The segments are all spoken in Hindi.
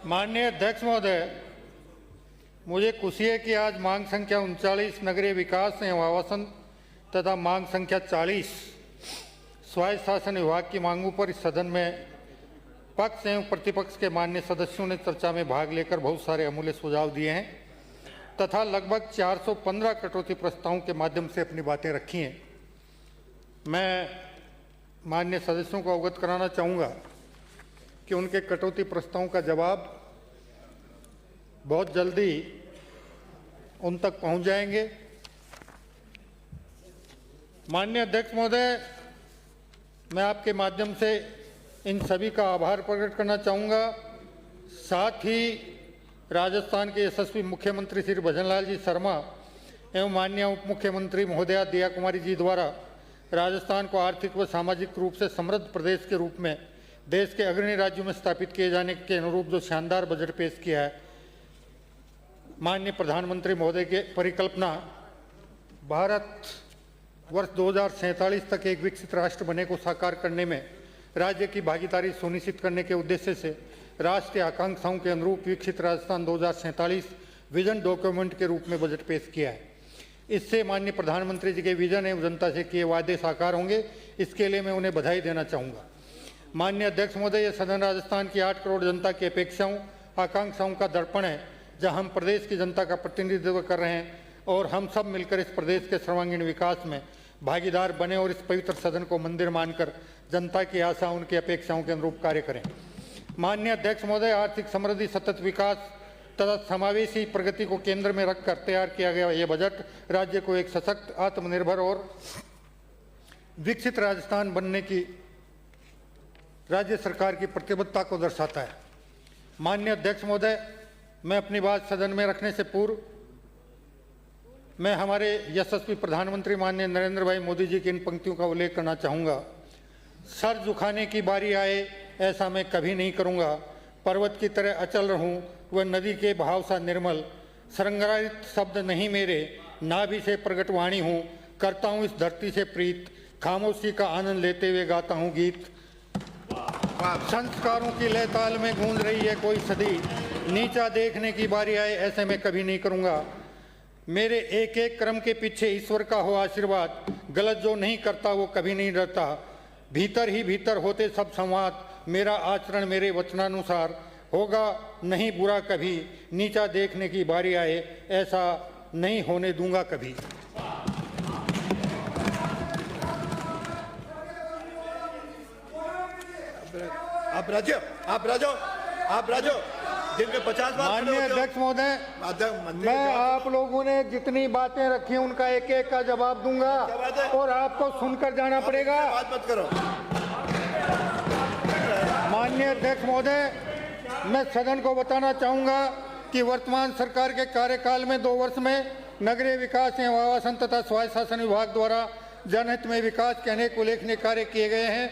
माननीय अध्यक्ष महोदय, मुझे खुशी है कि आज मांग संख्या 39 नगरीय विकास एवं आवासन तथा मांग संख्या 40 स्वायत्त शासन विभाग की मांगों पर इस सदन में पक्ष एवं प्रतिपक्ष के माननीय सदस्यों ने चर्चा में भाग लेकर बहुत सारे अमूल्य सुझाव दिए हैं तथा लगभग 415 कटौती प्रस्तावों के माध्यम से अपनी बातें रखी हैं। मैं माननीय सदस्यों को अवगत कराना चाहूँगा कि उनके कटौती प्रस्तावों का जवाब बहुत जल्दी उन तक पहुंच जाएंगे। माननीय अध्यक्ष महोदय, मैं आपके माध्यम से इन सभी का आभार प्रकट करना चाहूँगा। साथ ही राजस्थान के यशस्वी मुख्यमंत्री श्री भजनलाल जी शर्मा एवं माननीय उप मुख्यमंत्री महोदया दिया कुमारी जी द्वारा राजस्थान को आर्थिक व सामाजिक रूप से समृद्ध प्रदेश के रूप में देश के अग्रणी राज्यों में स्थापित किए जाने के अनुरूप जो शानदार बजट पेश किया है, माननीय प्रधानमंत्री महोदय के परिकल्पना भारत वर्ष 2047 तक एक विकसित राष्ट्र बनने को साकार करने में राज्य की भागीदारी सुनिश्चित करने के उद्देश्य से राष्ट्रीय आकांक्षाओं के अनुरूप विकसित राजस्थान 2047 विजन डॉक्यूमेंट के रूप में बजट पेश किया है। इससे माननीय प्रधानमंत्री जी के विजन एवं जनता से किए वादे साकार होंगे। इसके लिए मैं उन्हें बधाई देना चाहूँगा। माननीय अध्यक्ष महोदय, यह सदन राजस्थान की 8 करोड़ जनता की अपेक्षाओं आकांक्षाओं का दर्पण है, जहां हम प्रदेश की जनता का प्रतिनिधित्व कर रहे हैं और हम सब मिलकर इस प्रदेश के सर्वांगीण विकास में भागीदार बने और इस पवित्र सदन को मंदिर मानकर जनता की आशा उनकी अपेक्षाओं के अनुरूप कार्य करें। माननीय अध्यक्ष महोदय, आर्थिक समृद्धि, सतत विकास तथा समावेशी प्रगति को केंद्र में रखकर तैयार किया गया यह बजट राज्य को एक सशक्त, आत्मनिर्भर और विकसित राजस्थान बनने की राज्य सरकार की प्रतिबद्धता को दर्शाता है। माननीय अध्यक्ष महोदय, मैं अपनी बात सदन में रखने से पूर्व मैं हमारे यशस्वी प्रधानमंत्री माननीय नरेंद्र भाई मोदी जी की इन पंक्तियों का उल्लेख करना चाहूँगा। सर झुकाने की बारी आए ऐसा मैं कभी नहीं करूँगा, पर्वत की तरह अचल रहूँ वह नदी के बहाव सा निर्मल, संग्रहित शब्द नहीं मेरे नाभि से प्रगट वाणी हूँ, करता हूँ इस धरती से प्रीत, खामोशी का आनंद लेते हुए गाता हूँ गीत। संस्कारों की लय ताल में गूंज रही है कोई सदी, नीचा देखने की बारी आए ऐसे मैं कभी नहीं करूँगा। मेरे एक एक कर्म के पीछे ईश्वर का हो आशीर्वाद, गलत जो नहीं करता वो कभी नहीं डरता, भीतर ही भीतर होते सब संवाद, मेरा आचरण मेरे वचनानुसार, होगा नहीं बुरा कभी, नीचा देखने की बारी आए ऐसा नहीं होने दूंगा कभी। आप राजो जिनके 50 बार। माननीय अध्यक्ष महोदय, मैं आप लोगों ने जितनी बातें रखी उनका एक एक का जवाब दूंगा और आपको सुनकर जाना पड़ेगा। बात मत करो। माननीय अध्यक्ष महोदय, मैं सदन को बताना चाहूंगा कि वर्तमान सरकार के कार्यकाल में 2 वर्ष में नगरीय विकास एवं आवासन तथा स्वायत्त शासन विभाग द्वारा जनहित में विकास के अनेक उल्लेखनीय कार्य किए गए हैं,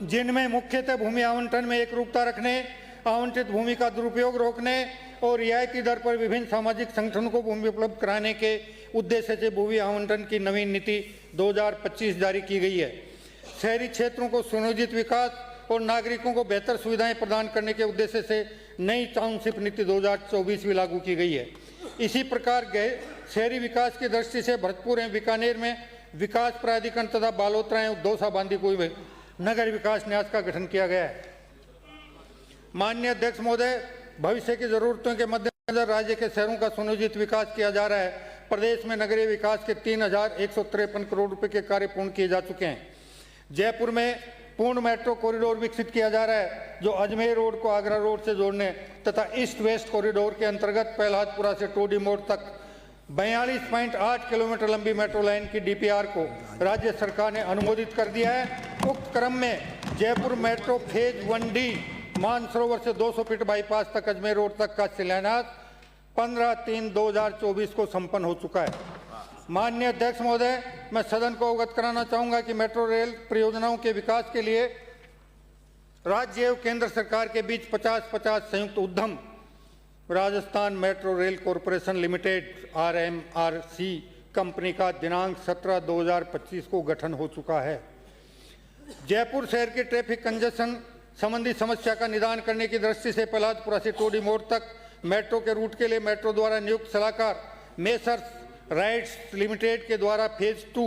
जिनमें मुख्यतः भूमि आवंटन में एकरूपता रखने, आवंटित भूमि का दुरुपयोग रोकने और रियायती दर पर विभिन्न सामाजिक संगठनों को भूमि उपलब्ध कराने के उद्देश्य से भूमि आवंटन की नवीन नीति 2025 जारी की गई है। शहरी क्षेत्रों को सुनियोजित विकास और नागरिकों को बेहतर सुविधाएं प्रदान करने के उद्देश्य से नई टाउनशिप नीति 2024 भी लागू की गई है। इसी प्रकार शहरी विकास की दृष्टि से भरतपुर एवं बीकानेर में विकास प्राधिकरण तथा बालोतरा एवं दौसा बांदी को नगर विकास न्यास का गठन किया गया है। माननीय अध्यक्ष महोदय, भविष्य की जरूरतों के मद्देनजर राज्य के शहरों का सुनियोजित विकास किया जा रहा है। प्रदेश में नगरीय विकास के 3153 करोड़ रुपए के कार्य पूर्ण किए जा चुके हैं। जयपुर में पूर्ण मेट्रो कॉरिडोर विकसित किया जा रहा है, जो अजमेर रोड को आगरा रोड से जोड़ने तथा ईस्ट वेस्ट कॉरिडोर के अंतर्गत पहलादपुरा से टोडी मोड़ तक 42.8 किलोमीटर लंबी मेट्रो लाइन की डीपीआर को राज्य सरकार ने अनुमोदित कर दिया है। उक्त क्रम में Jaipur metro phase 1D Mansarovar से 200 फीट बाईपास तक अजमेर रोड तक का शिलान्यास 15/3/2024 को संपन्न हो चुका है। माननीय अध्यक्ष महोदय, मैं सदन को अवगत कराना चाहूँगा कि मेट्रो रेल परियोजनाओं के विकास के लिए राज्य एवं केंद्र सरकार के बीच 50-50 संयुक्त उद्यम Rajasthan metro rail corporation limited RMRC company का दिनांक 17/2025 को गठन हो चुका है। जयपुर शहर के ट्रैफिक कंजेशन संबंधी समस्या का निदान करने की दृष्टि से प्रहलादपुरा से टोडी मोड़ तक मेट्रो के रूट के लिए मेट्रो द्वारा नियुक्त सलाहकार मेसर्स राइट्स लिमिटेड के द्वारा फेज 2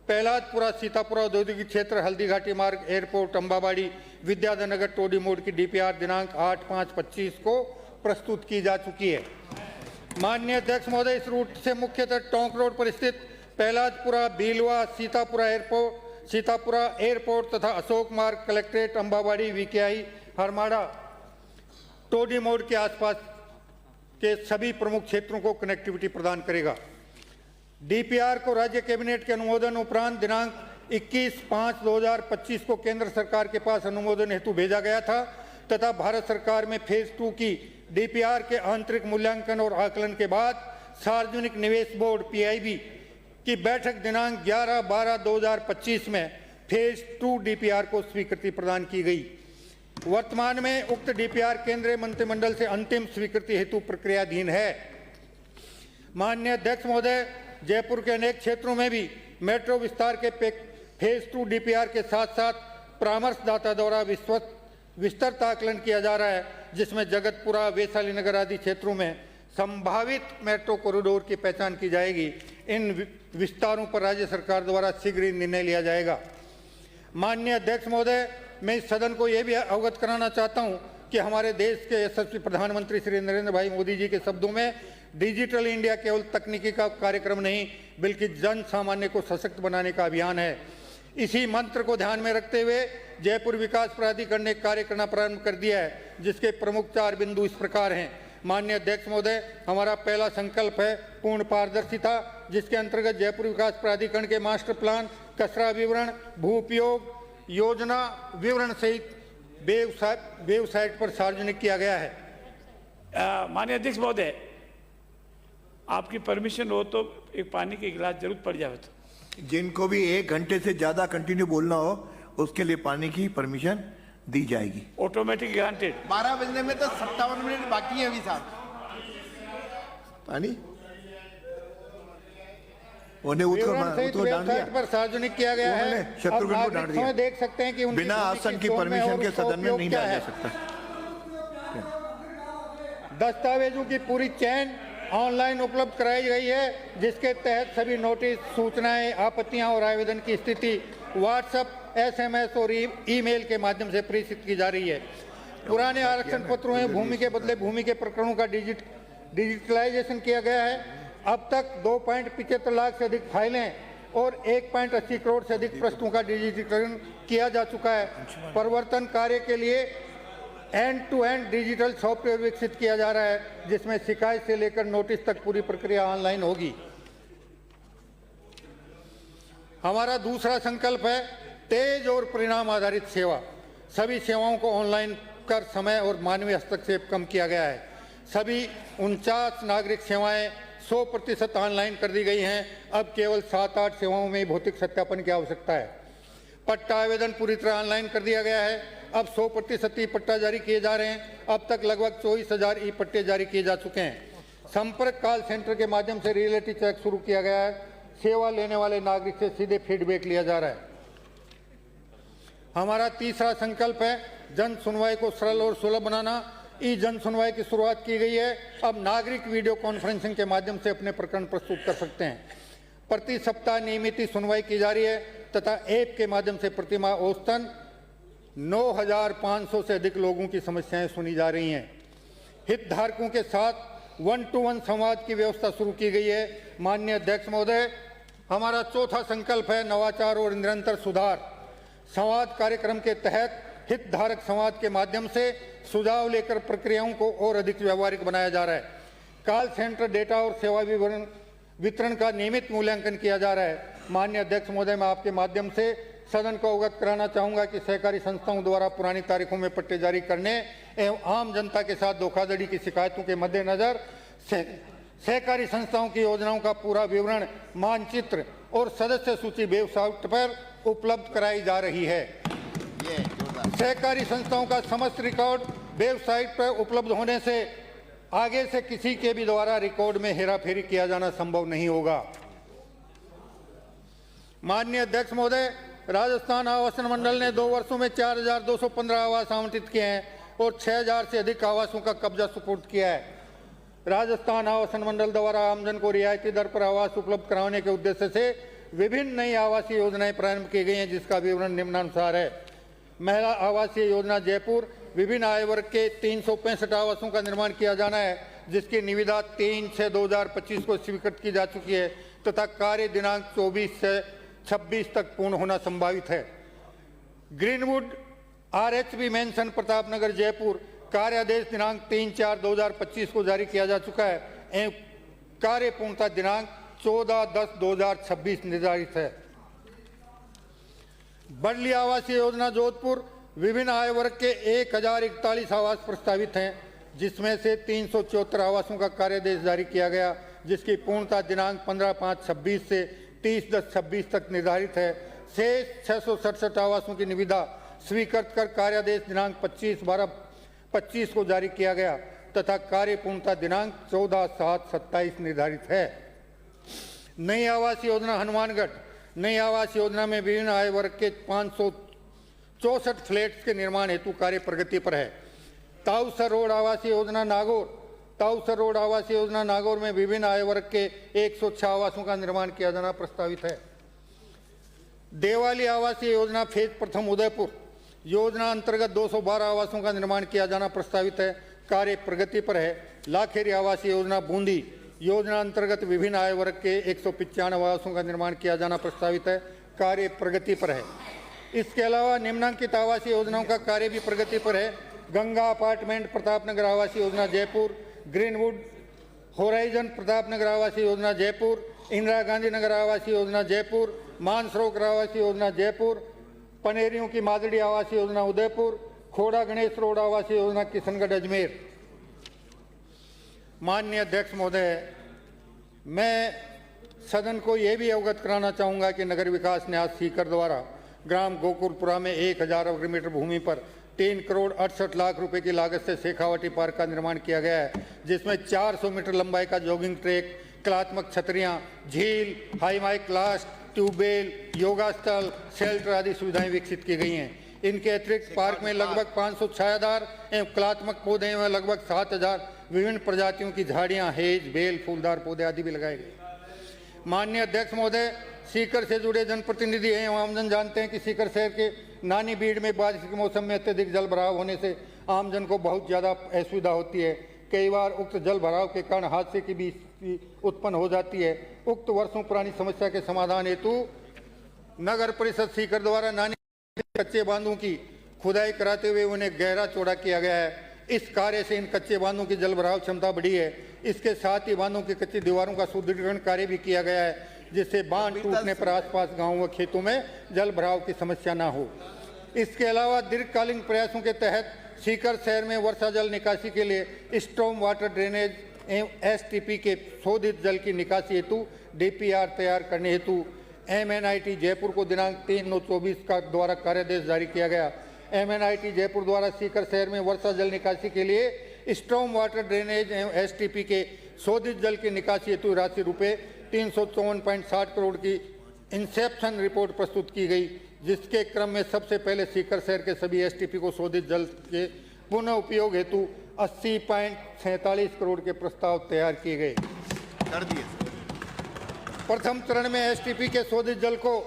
प्रहलादपुरा सीतापुरा औद्योगिक क्षेत्र हल्दीघाटी मार्ग एयरपोर्ट अंबाबाड़ी विद्याधर नगर टोडी मोड़ की डीपीआर दिनांक 8/5/25 को प्रस्तुत की जा चुकी है। माननीय अध्यक्ष महोदय, इस रूट से मुख्यतः टोंक रोड पर स्थित प्रहलादपुरा बीलवा सीतापुरा एयरपोर्ट तथा अशोक मार्ग कलेक्ट्रेट अंबाबाड़ी वीकेआई हरमाड़ा टोडी मोड़ के आसपास के सभी प्रमुख क्षेत्रों को कनेक्टिविटी प्रदान करेगा। डीपीआर को राज्य कैबिनेट के अनुमोदन उपरांत दिनांक 21/5/2025 को केंद्र सरकार के पास अनुमोदन हेतु भेजा गया था तथा भारत सरकार में फेज 2 की डीपीआर के आंतरिक मूल्यांकन और आकलन के बाद सार्वजनिक निवेश बोर्ड पीआईबी की बैठक दिनांक 11/12/2025 में फेज 2 डीपीआर को स्वीकृति प्रदान की गई। वर्तमान में उक्त डीपीआर केंद्रीय मंत्रिमंडल से अंतिम स्वीकृति हेतु प्रक्रियाधीन है। माननीय अध्यक्ष महोदय, जयपुर के अनेक क्षेत्रों में भी मेट्रो विस्तार के फेज 2 डीपीआर के साथ साथ परामर्शदाता द्वारा विस्तृत आकलन किया जा रहा है, जिसमें जगतपुरा वैशाली नगर आदि क्षेत्रों में संभावित मेट्रो कॉरिडोर की पहचान की जाएगी। इन विस्तारों पर राज्य सरकार द्वारा शीघ्र ही निर्णय लिया जाएगा। माननीय अध्यक्ष महोदय, मैं इस सदन को यह भी अवगत कराना चाहता हूं कि हमारे देश के यशस्वी प्रधानमंत्री श्री नरेंद्र भाई मोदी जी के शब्दों में डिजिटल इंडिया केवल तकनीकी का कार्यक्रम नहीं बल्कि जन सामान्य को सशक्त बनाने का अभियान है। इसी मंत्र को ध्यान में रखते हुए जयपुर विकास प्राधिकरण ने कार्य करना प्रारंभ कर दिया है, जिसके प्रमुख 4 बिंदु इस प्रकार हैं। माननीय अध्यक्ष महोदय, हमारा पहला संकल्प है पूर्ण पारदर्शिता, जिसके अंतर्गत जयपुर विकास प्राधिकरण के मास्टर प्लान, कचरा विवरण, भू उपयोग योजना विवरण सहित वेबसाइट पर सार्वजनिक किया गया है। माननीय अध्यक्ष महोदय, आपकी परमिशन हो तो एक पानी की गिलास जरूर पड़ जाए तो। जिनको भी 1 घंटे से ज्यादा कंटिन्यू बोलना हो उसके लिए पानी की परमिशन दी जाएगी। Automatic granted. 12 बजने में तो 57 मिनट बाकी है अभी साहब। पानी उन्हें वेबसाइट पर सार्वजनिक किया गया है। शत्रुघ्न को डांट दिया। देख सकते हैं कि बिना आसन की परमिशन के सदन में नहीं डाला जा सकता। दस्तावेजों की पूरी चेन ऑनलाइन उपलब्ध कराई गई है, जिसके तहत सभी नोटिस, सूचनाएं, आपत्तियां और आवेदन की स्थिति व्हाट्सएप, एसएमएस और ईमेल के माध्यम से प्रेषित की जा रही है। पुराने आरक्षण पत्रों में भूमि के बदले भूमि के प्रकरणों का डिजिटलाइजेशन किया गया है। अब तक 2.75 लाख से अधिक फाइलें और 1.80 करोड़ से अधिक प्रश्नों का डिजिटलीकरण किया जा चुका है। परिवर्तन कार्य के लिए end to end digital software विकसित किया जा रहा है, जिसमें शिकायत से लेकर नोटिस तक पूरी प्रक्रिया ऑनलाइन होगी। हमारा दूसरा संकल्प है तेज और परिणाम आधारित सेवा। सभी सेवाओं को ऑनलाइन कर समय और मानवीय हस्तक्षेप कम किया गया है। सभी 49 नागरिक सेवाएं 100% ऑनलाइन कर दी गई हैं। अब केवल 7-8 सेवाओं में भौतिक सत्यापन की आवश्यकता है। पट्टा आवेदन पूरी तरह ऑनलाइन कर दिया गया है। अब 100% ई पट्टा जारी किए जा रहे हैं। अब तक लगभग 24,000 ई पट्टे जारी किए जा चुके हैं। संपर्क कॉल सेंटर के माध्यम से रियलिटी चेक शुरू किया गया है। सेवा लेने वाले नागरिक से सीधे फीडबैक लिया जा रहा है। हमारा तीसरा संकल्प है जन सुनवाई को सरल और सुलभ बनाना। ई जन सुनवाई की शुरुआत की गई है। अब नागरिक वीडियो कॉन्फ्रेंसिंग के माध्यम से अपने प्रकरण प्रस्तुत कर सकते हैं। प्रति सप्ताह नियमित सुनवाई की जा रही है तथा ऐप के माध्यम से प्रतिमाह औसतन 9,500 से अधिक लोगों की समस्याएं सुनी जा रही हैं। हितधारकों के साथ 1-to-1 संवाद की व्यवस्था शुरू की गई है। माननीय अध्यक्ष महोदय, हमारा चौथा संकल्प है नवाचार और निरंतर सुधार। संवाद कार्यक्रम के तहत हितधारक संवाद के माध्यम से सुझाव लेकर प्रक्रियाओं को और अधिक व्यावहारिक बनाया जा रहा है। कॉल सेंटर डेटा और सेवा वितरण का नियमित मूल्यांकन किया जा रहा है। माननीय अध्यक्ष महोदय, मैं आपके माध्यम से सदन को अवगत कराना चाहूंगा कि सहकारी संस्थाओं द्वारा पुरानी तारीखों में पट्टे जारी करने एवं आम जनता के साथ धोखाधड़ी की शिकायतों के मद्देनजर सहकारी संस्थाओं की योजनाओं का पूरा विवरण, मानचित्र और सदस्य सूची वेबसाइट पर उपलब्ध कराई जा रही है। सहकारी संस्थाओं का समस्त रिकॉर्ड वेबसाइट पर उपलब्ध होने से आगे से किसी के भी द्वारा रिकॉर्ड में हेराफेरी किया जाना संभव नहीं होगा। माननीय अध्यक्ष महोदय, राजस्थान आवासन मंडल ने 2 वर्षों में 4,215 आवास आवंटित किए हैं और 6,000 से अधिक आवासों का कब्जा सुपुर्द किया है। राजस्थान आवासन मंडल द्वारा आमजन को रियायती दर पर आवास उपलब्ध कराने के उद्देश्य से विभिन्न नई आवासीय योजनाएं प्रारंभ की गई हैं, जिसका विवरण निम्नानुसार है। महिला आवासीय योजना जयपुर, विभिन्न आय वर्ग के 365 आवासों का निर्माण किया जाना है, जिसकी निविदा 3/6/2025 को स्वीकृत की जा चुकी है तथा कार्य दिनांक 24 से 26 तक पूर्ण होना संभावित है। Greenwood RHB mention Pratapnagar Jaipur, कार्य आदेश दिनांक 3/4/2025 को जारी किया जा चुका है एवं कार्य पूर्णता दिनांक 14/10/2026 निर्धारित है। बड़ली आवासीय योजना जोधपुर, विभिन्न आय वर्ग के 1041 आवास प्रस्तावित हैं, जिसमें से 374 आवासों का कार्यादेश जारी किया गया, जिसकी पूर्णता दिनांक 15/5/26 से 30/10/26 तक निर्धारित है। शेष 667 आवासों की निविदा स्वीकृत कर कार्यादेश दिनांक 25/12/25 को जारी किया गया तथा कार्य पूर्णता दिनांक 14/7/27 निर्धारित है। नई आवास योजना हनुमानगढ़, नई आवास योजना में विभिन्न आय वर्ग के 564 फ्लैट्स के निर्माण हेतु कार्य प्रगति पर है। ताउसर रोड आवासीय योजना नागौर, ताउसर रोड आवासीय योजना नागौर में विभिन्न आय वर्ग के 106 आवासों का निर्माण किया जाना प्रस्तावित है। देवाली आवासीय योजना फेज प्रथम उदयपुर, योजना अंतर्गत 212 आवासों का निर्माण किया जाना प्रस्तावित है, कार्य प्रगति पर है। लाखेरी आवासीय योजना बूंदी, योजना अंतर्गत विभिन्न आय वर्ग के 195 आवासों का निर्माण किया जाना प्रस्तावित है, कार्य प्रगति पर है। इसके अलावा निम्नांकित आवासीय योजनाओं का कार्य भी प्रगति पर है। गंगा अपार्टमेंट प्रतापनगर आवासीय योजना जयपुर, ग्रीनवुड होराइजन प्रतापनगर आवासीय योजना जयपुर, इंदिरा गांधी नगर आवासीय योजना जयपुर, मानसरोवर आवासीय योजना जयपुर, पनेरियों की मादड़ी आवासीय योजना उदयपुर, खोड़ा गणेश रोड आवासीय योजना किशनगढ़ अजमेर। माननीय अध्यक्ष महोदय, मैं सदन को यह भी अवगत कराना चाहूँगा कि नगर विकास न्यास सीकर द्वारा ग्राम गोकुलपुरा में 1000 वर्ग मीटर भूमि पर 3 करोड़ 68 लाख रुपए की लागत से शेखावटी पार्क का निर्माण किया गया है, जिसमें 400 मीटर लंबाई का जॉगिंग ट्रैक, कलात्मक छतरियाँ, झील, हाई माइक लास्ट, ट्यूबवेल, योगा स्थल, शेल्टर आदि सुविधाएं विकसित की गई हैं। इनके अतिरिक्त पार्क में लगभग 500 छायादार एवं कलात्मक पौधे एवं लगभग 7000 विभिन्न प्रजातियों की झाड़ियां, हेज, बेल, फूलदार पौधे आदि भी लगाए गए। माननीय अध्यक्ष महोदय, सीकर से जुड़े जनप्रतिनिधि एवं आमजन जानते हैं कि सीकर शहर के नानी बीड़ में बारिश के मौसम में अत्यधिक जल भराव होने से आमजन को बहुत ज़्यादा असुविधा होती है। कई बार उक्त जल भराव के कारण हादसे की भी उत्पन्न हो जाती है। उक्त वर्षों पुरानी समस्या के समाधान हेतु नगर परिषद सीकर द्वारा नानी कच्चे बांधों की खुदाई कराते हुए उन्हें गहरा चौड़ा किया गया है। इस कार्य से इन कच्चे बांधों की जल भराव क्षमता बढ़ी है। इसके साथ ही बांधों की कच्ची दीवारों का सुदृढ़ीकरण कार्य भी किया गया है, जिससे बांध टूटने पर आसपास गांवों व खेतों में जल भराव की समस्या न हो। इसके अलावा दीर्घकालीन प्रयासों के तहत सीकर शहर में वर्षा जल निकासी के लिए स्टॉर्म वाटर ड्रेनेज एवं STP के शोधित जल की निकासी हेतु DPR तैयार करने हेतु MNIT जयपुर को दिनांक 3/9/24 का द्वारा कार्यादेश जारी किया गया। MNIT जयपुर द्वारा सीकर शहर में वर्षा जल निकासी के लिए स्टॉर्म वाटर ड्रेनेज एवं STP के शोधित जल की निकासी हेतु राशि रुपये 354.60 करोड़ की इंसेप्शन रिपोर्ट प्रस्तुत की गई, जिसके क्रम में सबसे पहले सीकर शहर के सभी STP को शोधित जल के पुनः उपयोग हेतु 80.47 करोड़ के प्रस्ताव तैयार किए गए। कर दिए। प्रथम चरण में STP के शोधित जल को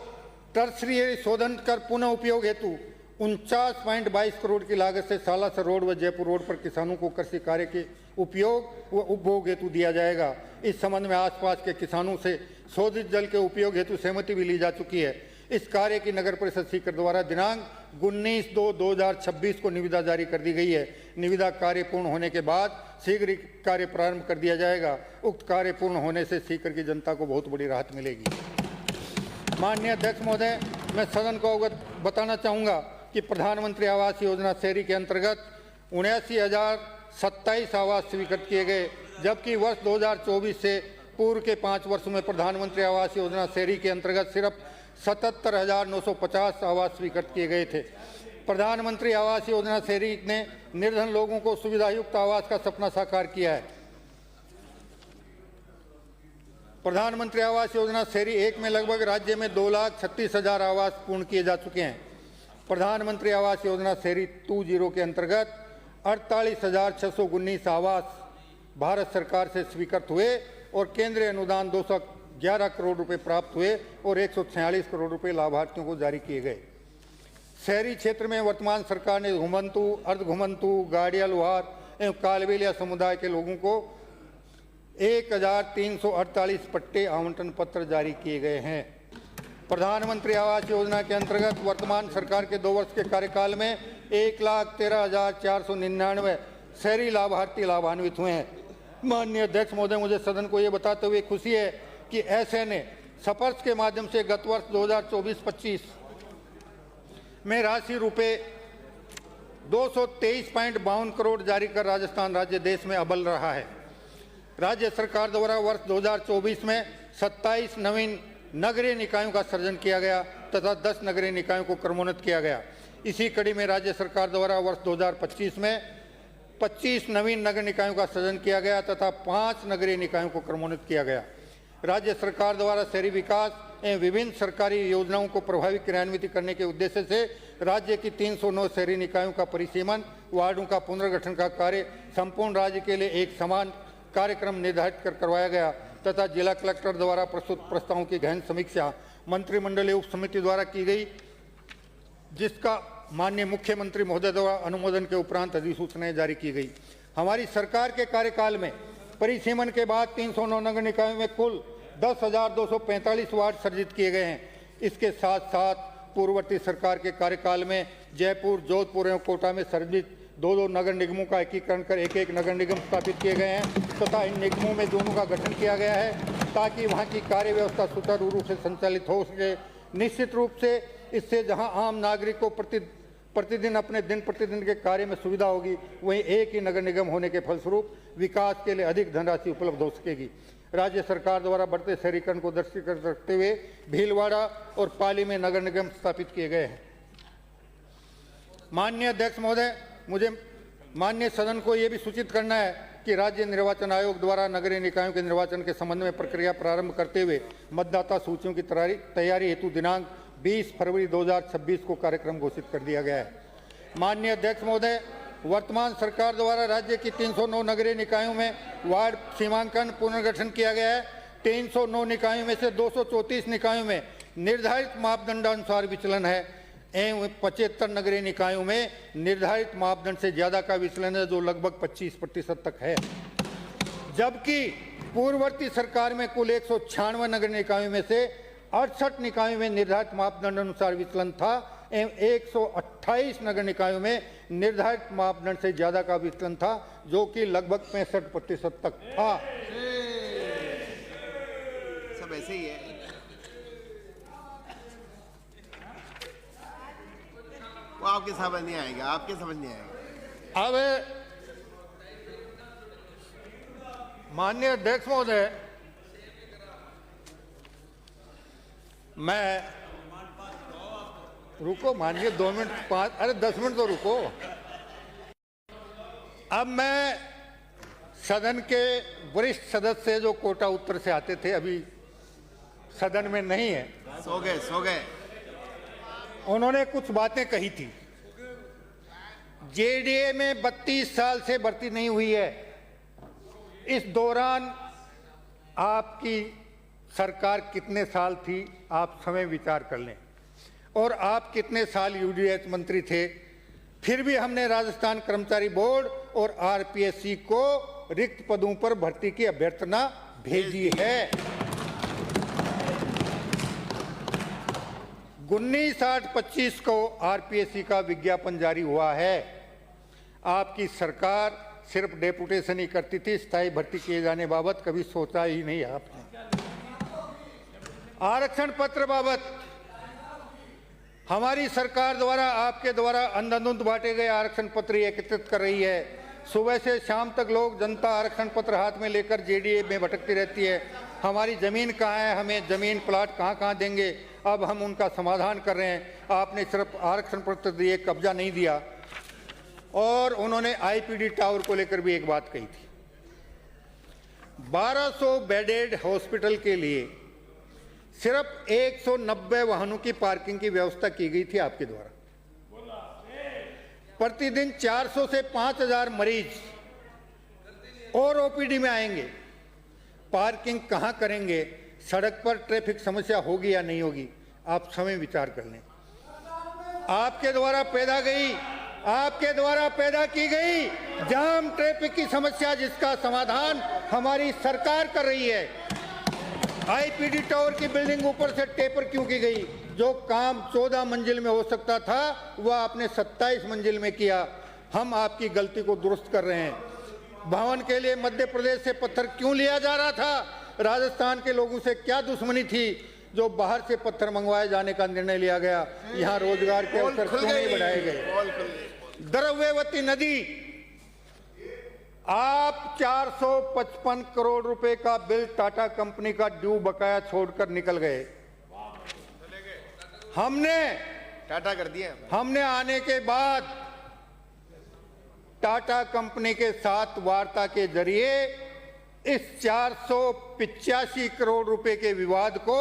टर्सरी शोधन कर पुनः उपयोग हेतु 49.22 करोड़ की लागत से सालासर रोड व जयपुर रोड पर किसानों को कृषि कार्य के उपयोग व उपभोग हेतु दिया जाएगा। इस संबंध में आसपास के किसानों से शोधित जल के उपयोग हेतु सहमति भी ली जा चुकी है। इस कार्य की नगर परिषद सीकर द्वारा दिनांक 19/2/2026 को निविदा जारी कर दी गई है। निविदा कार्य पूर्ण होने के बाद शीघ्र ही कार्य प्रारंभ कर दिया जाएगा। उक्त कार्य पूर्ण होने से सीकर की जनता को बहुत बड़ी राहत मिलेगी। माननीय अध्यक्ष महोदय, मैं सदन को अवगत बताना चाहूँगा कि प्रधानमंत्री आवास योजना शहरी के अंतर्गत 79,027 आवास स्वीकृत किए गए, जबकि वर्ष 2024 से पूर्व के 5 वर्षों में प्रधानमंत्री आवास योजना शहरी के अंतर्गत सिर्फ 77,950 आवास स्वीकृत किए गए थे। प्रधानमंत्री आवास योजना शहरी ने निर्धन लोगों को सुविधायुक्त आवास का सपना साकार किया है। प्रधानमंत्री आवास योजना शहरी 1 में लगभग राज्य में 2,36,000 आवास पूर्ण किए जा चुके हैं। प्रधानमंत्री आवास योजना शहरी 2.0 के अंतर्गत 48,619 आवास भारत सरकार से स्वीकृत हुए और केंद्रीय अनुदान 211 करोड़ रुपए प्राप्त हुए और 146 करोड़ रुपए लाभार्थियों को जारी किए गए। शहरी क्षेत्र में वर्तमान सरकार ने घुमंतु, अर्धघुमंतु, गाड़िया, लोहार एवं कालबेलिया समुदाय के लोगों को 1,348 पट्टे आवंटन पत्र जारी किए गए हैं। प्रधानमंत्री आवास योजना के अंतर्गत वर्तमान सरकार के 2 वर्ष के कार्यकाल में 1,13,499 शहरी लाभार्थी लाभान्वित हुए हैं। माननीय अध्यक्ष महोदय, मुझे सदन को ये बताते हुए खुशी है कि ऐसे ने सपर्श के माध्यम से गत वर्ष 2024-25 में राशि रुपए 223.52 करोड़ जारी कर राजस्थान राज्य देश में अव्वल रहा है। राज्य सरकार द्वारा वर्ष 2024 में 27 नवीन नगरीय निकायों का सृजन किया गया तथा 10 नगरीय निकायों को क्रमोन्नत किया गया। इसी कड़ी में राज्य सरकार द्वारा वर्ष 2025 में 25 नवीन नगर निकायों का सृजन किया गया तथा 5 नगरीय निकायों को क्रमोन्नत किया गया। राज्य सरकार द्वारा शहरी विकास एवं विभिन्न सरकारी योजनाओं को प्रभावी क्रियान्वित करने के उद्देश्य से राज्य की 309 शहरी निकायों का परिसीमन, वार्डों का पुनर्गठन का कार्य संपूर्ण राज्य के लिए एक समान कार्यक्रम निर्धारित कर करवाया गया तथा जिला कलेक्टर द्वारा प्रस्तुत प्रस्तावों की गहन समीक्षा मंत्रिमंडलीय उप समिति द्वारा की गई, जिसका माननीय मुख्यमंत्री महोदय द्वारा अनुमोदन के उपरांत अधिसूचनाएं जारी की गई। हमारी सरकार के कार्यकाल में परिसीमन के बाद 309 नगर निकायों में कुल 10,245 वार्ड सर्जित किए गए हैं। इसके साथ साथ पूर्ववर्ती सरकार के कार्यकाल में जयपुर, जोधपुर एवं कोटा में सर्जित 2 नगर निगमों का एकीकरण कर एक नगर निगम स्थापित किए गए हैं तथा इन निगमों में दोनों का गठन किया गया है ताकि वहां की कार्य व्यवस्था सुचारू रूप से संचालित हो सके। निश्चित रूप से इससे जहां आम नागरिक को प्रतिदिन अपने दिन प्रतिदिन के कार्य में सुविधा होगी, वहीं एक ही नगर निगम होने के फलस्वरूप विकास के लिए अधिक धनराशि उपलब्ध हो सकेगी। राज्य सरकार द्वारा बढ़ते शहरीकरण को दृष्टिगत रखते हुए भीलवाड़ा और पाली में नगर निगम स्थापित किए गए हैं। माननीय अध्यक्ष महोदय, मुझे माननीय सदन को यह भी सूचित करना है कि राज्य निर्वाचन आयोग द्वारा नगरीय निकायों के निर्वाचन के संबंध में प्रक्रिया प्रारंभ करते हुए मतदाता सूचियों की तैयारी हेतु दिनांक 20 फरवरी 2026 को कार्यक्रम घोषित कर दिया गया है। माननीय अध्यक्ष महोदय, वर्तमान सरकार द्वारा राज्य की 309 नगरीय निकायों में वार्ड सीमांकन पुनर्गठन किया गया है। 309 निकायों में से 234 निकायों में निर्धारित मापदंडानुसार विचलन है एवं 75 नगरीय निकायों में निर्धारित मापदंड से ज्यादा का विचलन है, जो लगभग 25% तक है। जबकि पूर्ववर्ती सरकार में कुल 196 नगर निकायों में से 68 निकायों में निर्धारित मापदंड अनुसार विचलन था एवं 128 नगर निकायों में निर्धारित मापदंड से ज्यादा का विचलन था, जो कि लगभग 65% तक था। सब ऐसे ही है। वो आपके समझ नहीं आएगा, आपके समझ नहीं आएगा। अब माननीय अध्यक्ष महोदय, मैं रुको, माननीय 2 मिनट 5 अरे 10 मिनट तो रुको। अब मैं सदन के वरिष्ठ सदस्य जो कोटा उत्तर से आते थे, अभी सदन में नहीं है, सो गए। उन्होंने कुछ बातें कही थी। जेडीए में 32 साल से भर्ती नहीं हुई है। इस दौरान आपकी सरकार कितने साल थी, आप समय विचार कर लें, और आप कितने साल यूडीएच मंत्री थे। फिर भी हमने राजस्थान कर्मचारी बोर्ड और आरपीएससी को रिक्त पदों पर भर्ती की अभ्यर्थना भेजी है। 19/8/25 को आरपीएससी का विज्ञापन जारी हुआ है। आपकी सरकार सिर्फ डेपुटेशन ही करती थी, स्थायी भर्ती किए जाने बाबत कभी सोचा ही नहीं आपने। आरक्षण पत्र बाबत हमारी सरकार द्वारा आपके द्वारा अंधाधुंध बांटे गए आरक्षण पत्र एकत्रित कर रही है। सुबह से शाम तक लोग जनता आरक्षण पत्र हाथ में लेकर जेडीए में भटकती रहती है। हमारी जमीन कहाँ है, हमें जमीन प्लाट कहाँ देंगे, अब हम उनका समाधान कर रहे हैं। आपने सिर्फ आरक्षण पत्र दिए, कब्जा नहीं दिया। और उन्होंने आईपीडी टावर को लेकर भी एक बात कही थी। 1200 बेडेड हॉस्पिटल के लिए सिर्फ 190 वाहनों की पार्किंग की व्यवस्था की गई थी आपके द्वारा। प्रतिदिन 400 से 5000 मरीज और ओपीडी में आएंगे। पार्किंग कहां करेंगे? सड़क पर ट्रैफिक समस्या होगी या नहीं होगी? आप स्वयं विचार कर लें। आपके द्वारा पैदा की गई जाम ट्रैफिक की समस्या, जिसका समाधान हमारी सरकार कर रही है। आईपीडी टावर की बिल्डिंग ऊपर से टेपर क्यों की गई? जो काम 14 मंजिल में हो सकता था वह आपने 27 मंजिल में किया। हम आपकी गलती को दुरुस्त कर रहे हैं। भवन के लिए मध्य प्रदेश से पत्थर क्यों लिया जा रहा था? राजस्थान के लोगों से क्या दुश्मनी थी जो बाहर से पत्थर मंगवाए जाने का निर्णय लिया गया? यहाँ रोजगार के अवसर क्यों नहीं बढ़ाए गए? द्रव्यवती नदी, आप 455 करोड़ रुपए का बिल टाटा कंपनी का ड्यू बकाया छोड़कर निकल गए। हमने टाटा कर दिया। हमने आने के बाद टाटा कंपनी के साथ वार्ता के जरिए इस 485 करोड़ रुपए के विवाद को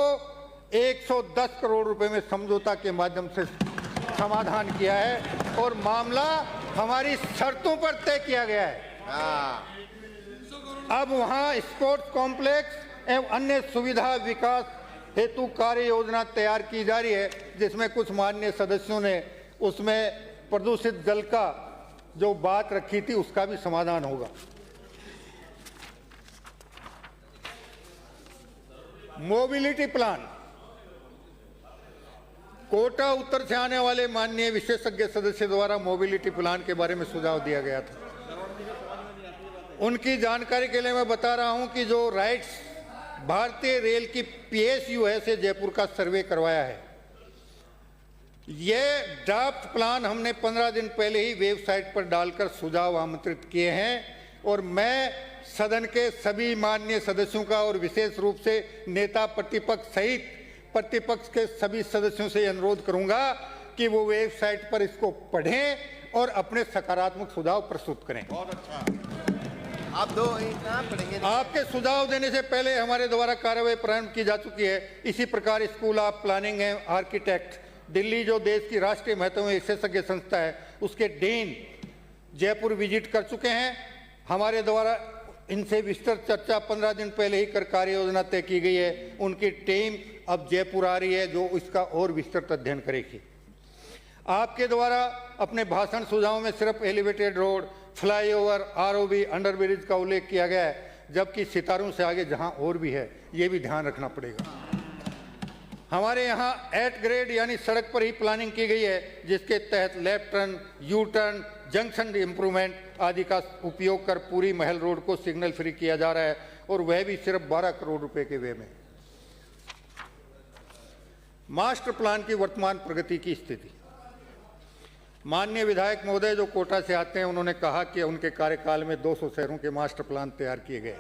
110 करोड़ रुपए में समझौता के माध्यम से समाधान किया है और मामला हमारी शर्तों पर तय किया गया है। अब वहां स्पोर्ट्स कॉम्प्लेक्स एवं अन्य सुविधा विकास हेतु कार्य योजना तैयार की जा रही है, जिसमें कुछ माननीय सदस्यों ने उसमें प्रदूषित जल का जो बात रखी थी उसका भी समाधान होगा। मोबिलिटी प्लान, कोटा उत्तर से आने वाले माननीय विशेषज्ञ सदस्य द्वारा मोबिलिटी प्लान के बारे में सुझाव दिया गया था। उनकी जानकारी के लिए मैं बता रहा हूं कि जो राइट्स भारतीय रेल की पीएसयू है से जयपुर का सर्वे करवाया है। यह ड्राफ्ट प्लान हमने 15 दिन पहले ही वेबसाइट पर डालकर सुझाव आमंत्रित किए हैं और मैं सदन के सभी माननीय सदस्यों का और विशेष रूप से नेता प्रतिपक्ष सहित प्रतिपक्ष के सभी सदस्यों से अनुरोध करूंगा कि वो वेबसाइट पर इसको पढ़ें और अपने सकारात्मक सुझाव प्रस्तुत करें। बहुत अच्छा। आप दो कहाँ पढ़ेंगे? आपके सुझाव देने से पहले हमारे द्वारा कार्रवाई प्रारंभ की जा चुकी है। इसी प्रकार school of planning and architect Delhi, जो देश की राष्ट्रीय महत्व में विशेषज्ञ संस्था है, उसके डीन जयपुर विजिट कर चुके हैं। हमारे द्वारा इनसे विस्तृत चर्चा 15 दिन पहले ही कर कार्य योजना तय की गई है। उनकी टीम अब जयपुर आ रही है जो इसका और विस्तृत अध्ययन करेगी। आपके द्वारा अपने भाषण सुझाव में सिर्फ elevated road, flyover, ROB, underbridge का उल्लेख किया गया है, जबकि सितारों से आगे जहां और भी है ये भी ध्यान रखना पड़ेगा। हमारे यहाँ एट ग्रेड यानी सड़क पर ही प्लानिंग की गई है, जिसके तहत left turn, U turn, junction improvement आदि का उपयोग कर पूरी महल रोड को सिग्नल फ्री किया जा रहा है और वह भी सिर्फ 12 करोड़ रुपए के व्यय में। मास्टर प्लान की वर्तमान प्रगति की स्थिति, माननीय विधायक महोदय जो कोटा से आते हैं, उन्होंने कहा कि उनके कार्यकाल में 200 शहरों के मास्टर प्लान तैयार किए गए,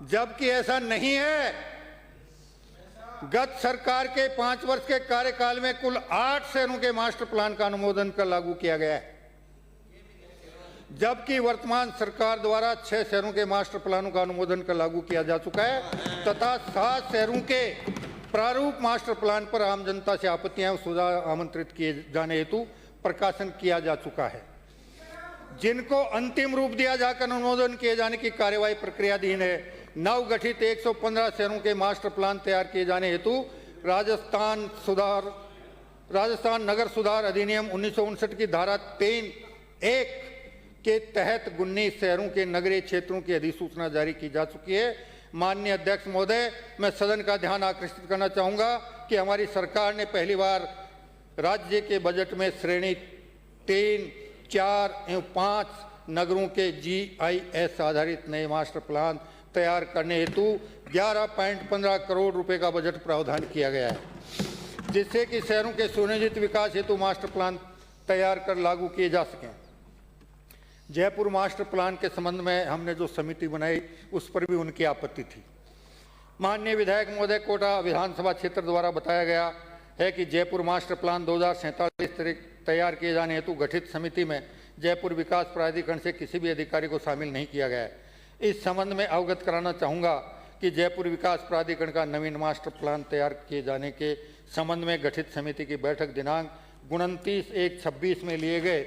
जबकि ऐसा नहीं है। गत सरकार के 5 वर्ष के कार्यकाल में कुल 8 शहरों के मास्टर प्लान का अनुमोदन कर लागू किया गया है, जबकि वर्तमान सरकार द्वारा 6 शहरों के मास्टर प्लानों का अनुमोदन कर लागू किया जा चुका है तथा 7 शहरों के प्रारूप मास्टर प्लान पर आम जनता से आपत्तियां सुझाव आमंत्रित किए जाने हेतु प्रकाशन किया जा चुका है, जिनको अंतिम रूप दिया जाकर अनुमोदन किए जाने की कार्यवाही प्रक्रियाधीन है। नवगठित 115 शहरों के मास्टर प्लान तैयार किए जाने हेतु राजस्थान नगर सुधार अधिनियम 1959 की धारा 3(1) के तहत 19 शहरों के नगरीय क्षेत्रों की अधिसूचना जारी की जा चुकी है। माननीय अध्यक्ष महोदय, मैं सदन का ध्यान आकर्षित करना चाहूँगा कि हमारी सरकार ने पहली बार राज्य के बजट में श्रेणी 3, 4 एवं 5 नगरों के GIS आधारित नए मास्टर प्लान तैयार करने हेतु 11.15 करोड़ रुपए का बजट प्रावधान किया गया है, जिससे कि शहरों के सुनिश्चित विकास हेतु मास्टर प्लान तैयार कर लागू किए जा सकें। जयपुर मास्टर प्लान के संबंध में हमने जो समिति बनाई उस पर भी उनकी आपत्ति थी। माननीय विधायक महोदय, कोटा विधानसभा क्षेत्र द्वारा बताया गया है कि जयपुर मास्टर प्लान 2047 तैयार किए जाने हेतु गठित समिति में जयपुर विकास प्राधिकरण से किसी भी अधिकारी को शामिल नहीं किया गया है। इस संबंध में अवगत कराना चाहूँगा कि जयपुर विकास प्राधिकरण का नवीन मास्टर प्लान तैयार किए जाने के संबंध में गठित समिति की बैठक दिनांक 29/1/26 में लिए गए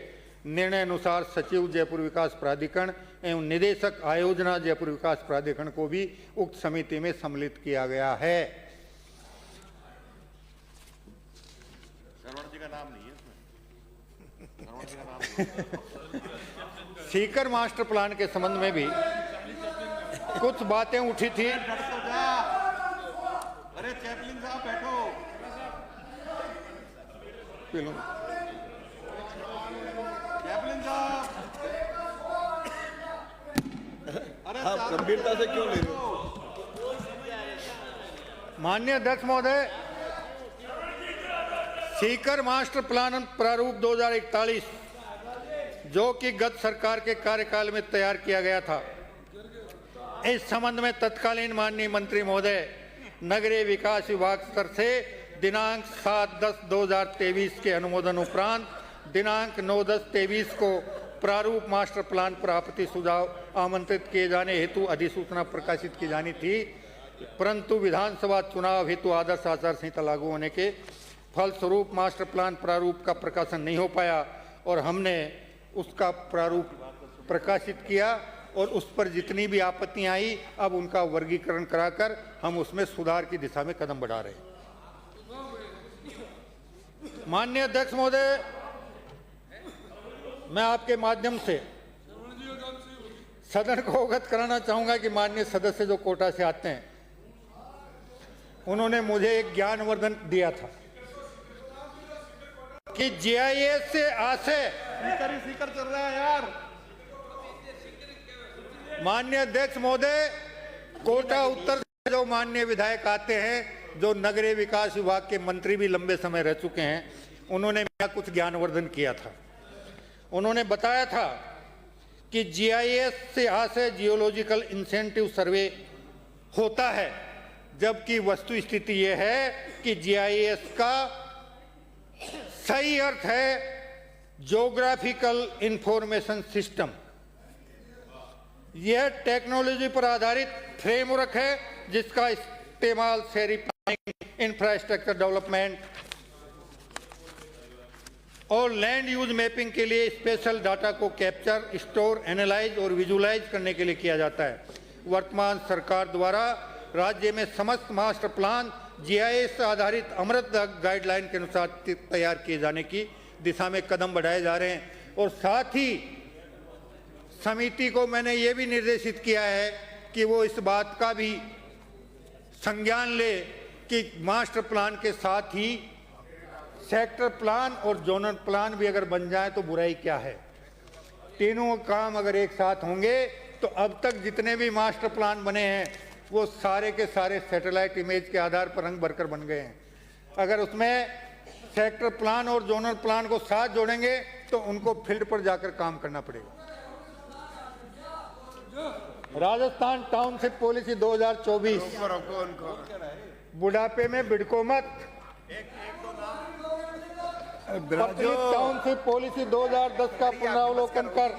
निर्णय अनुसार सचिव जयपुर विकास प्राधिकरण एवं निदेशक आयोजना जयपुर विकास प्राधिकरण को भी उक्त समिति में सम्मिलित किया गया है। शरवण जी का नाम नहीं है इसमें। शरवण जी का नाम नहीं है। सीकर मास्टर प्लान के संबंध में भी कुछ बातें उठी थी। अरे चैपलिन साहब बैठो। चैपलिन साहब, अरे आप गंभीरता से क्यों ले रहे हो? माननीय अध्यक्ष महोदय, सीकर मास्टर प्लान प्रारूप 2041 जो कि गत सरकार के कार्यकाल में तैयार किया गया था, इस संबंध में तत्कालीन माननीय मंत्री महोदय नगरीय विकास विभाग स्तर से दिनांक 7/10/2023 के अनुमोदन उपरांत दिनांक 9/10/23 को प्रारूप मास्टर प्लान पर आपत्ति सुझाव आमंत्रित किए जाने हेतु अधिसूचना प्रकाशित की जानी थी, परंतु विधानसभा चुनाव हेतु आदर्श आचार संहिता लागू होने के फलस्वरूप मास्टर प्लान प्रारूप का प्रकाशन नहीं हो पाया और हमने उसका प्रारूप प्रकाशित किया और उस पर जितनी भी आपत्तियां आई अब उनका वर्गीकरण कराकर हम उसमें सुधार की दिशा में कदम बढ़ा रहे हैं। माननीय अध्यक्ष महोदय, मैं आपके माध्यम से सदन को अवगत कराना चाहूंगा कि माननीय सदस्य जो कोटा से आते हैं उन्होंने मुझे एक ज्ञानवर्धन दिया था कि जीआईएस से आशय सीकर चल रहा है यार। माननीय अध्यक्ष महोदय, कोटा उत्तर से जो माननीय विधायक आते हैं जो नगरीय विकास विभाग के मंत्री भी लंबे समय रह चुके हैं, उन्होंने मेरा कुछ ज्ञानवर्धन किया था। उन्होंने बताया था कि जीआईएस से आशय जियोलॉजिकल इंसेंटिव सर्वे होता है, जबकि वस्तु स्थिति यह है कि जीआईएस का सही अर्थ है ज्योग्राफिकल इंफॉर्मेशन सिस्टम। यह टेक्नोलॉजी पर आधारित फ्रेमवर्क है जिसका इस्तेमाल शहरी प्लानिंग, इंफ्रास्ट्रक्चर डेवलपमेंट और लैंड यूज मैपिंग के लिए स्पेशल डाटा को कैप्चर, स्टोर, एनालाइज और विजुलाइज करने के लिए किया जाता है। वर्तमान सरकार द्वारा राज्य में समस्त मास्टर प्लान जीआईएस आधारित अमृत गाइडलाइन के अनुसार तैयार किए जाने की दिशा में कदम बढ़ाए जा रहे हैं और साथ ही समिति को मैंने ये भी निर्देशित किया है कि वो इस बात का भी संज्ञान ले कि मास्टर प्लान के साथ ही सेक्टर प्लान और जोनल प्लान भी अगर बन जाए तो बुराई क्या है। तीनों काम अगर एक साथ होंगे तो अब तक जितने भी मास्टर प्लान बने हैं वो सारे के सारे सैटेलाइट इमेज के आधार पर रंग भरकर बन गए हैं। अगर उसमें सेक्टर प्लान और जोनल प्लान को साथ जोड़ेंगे तो उनको फील्ड पर जाकर काम करना पड़ेगा। राजस्थान टाउनशिप पॉलिसी 2024, बुढ़ापे में बिड़को मत। टाउनशिप पॉलिसी 2010 का पुनरावलोकन कर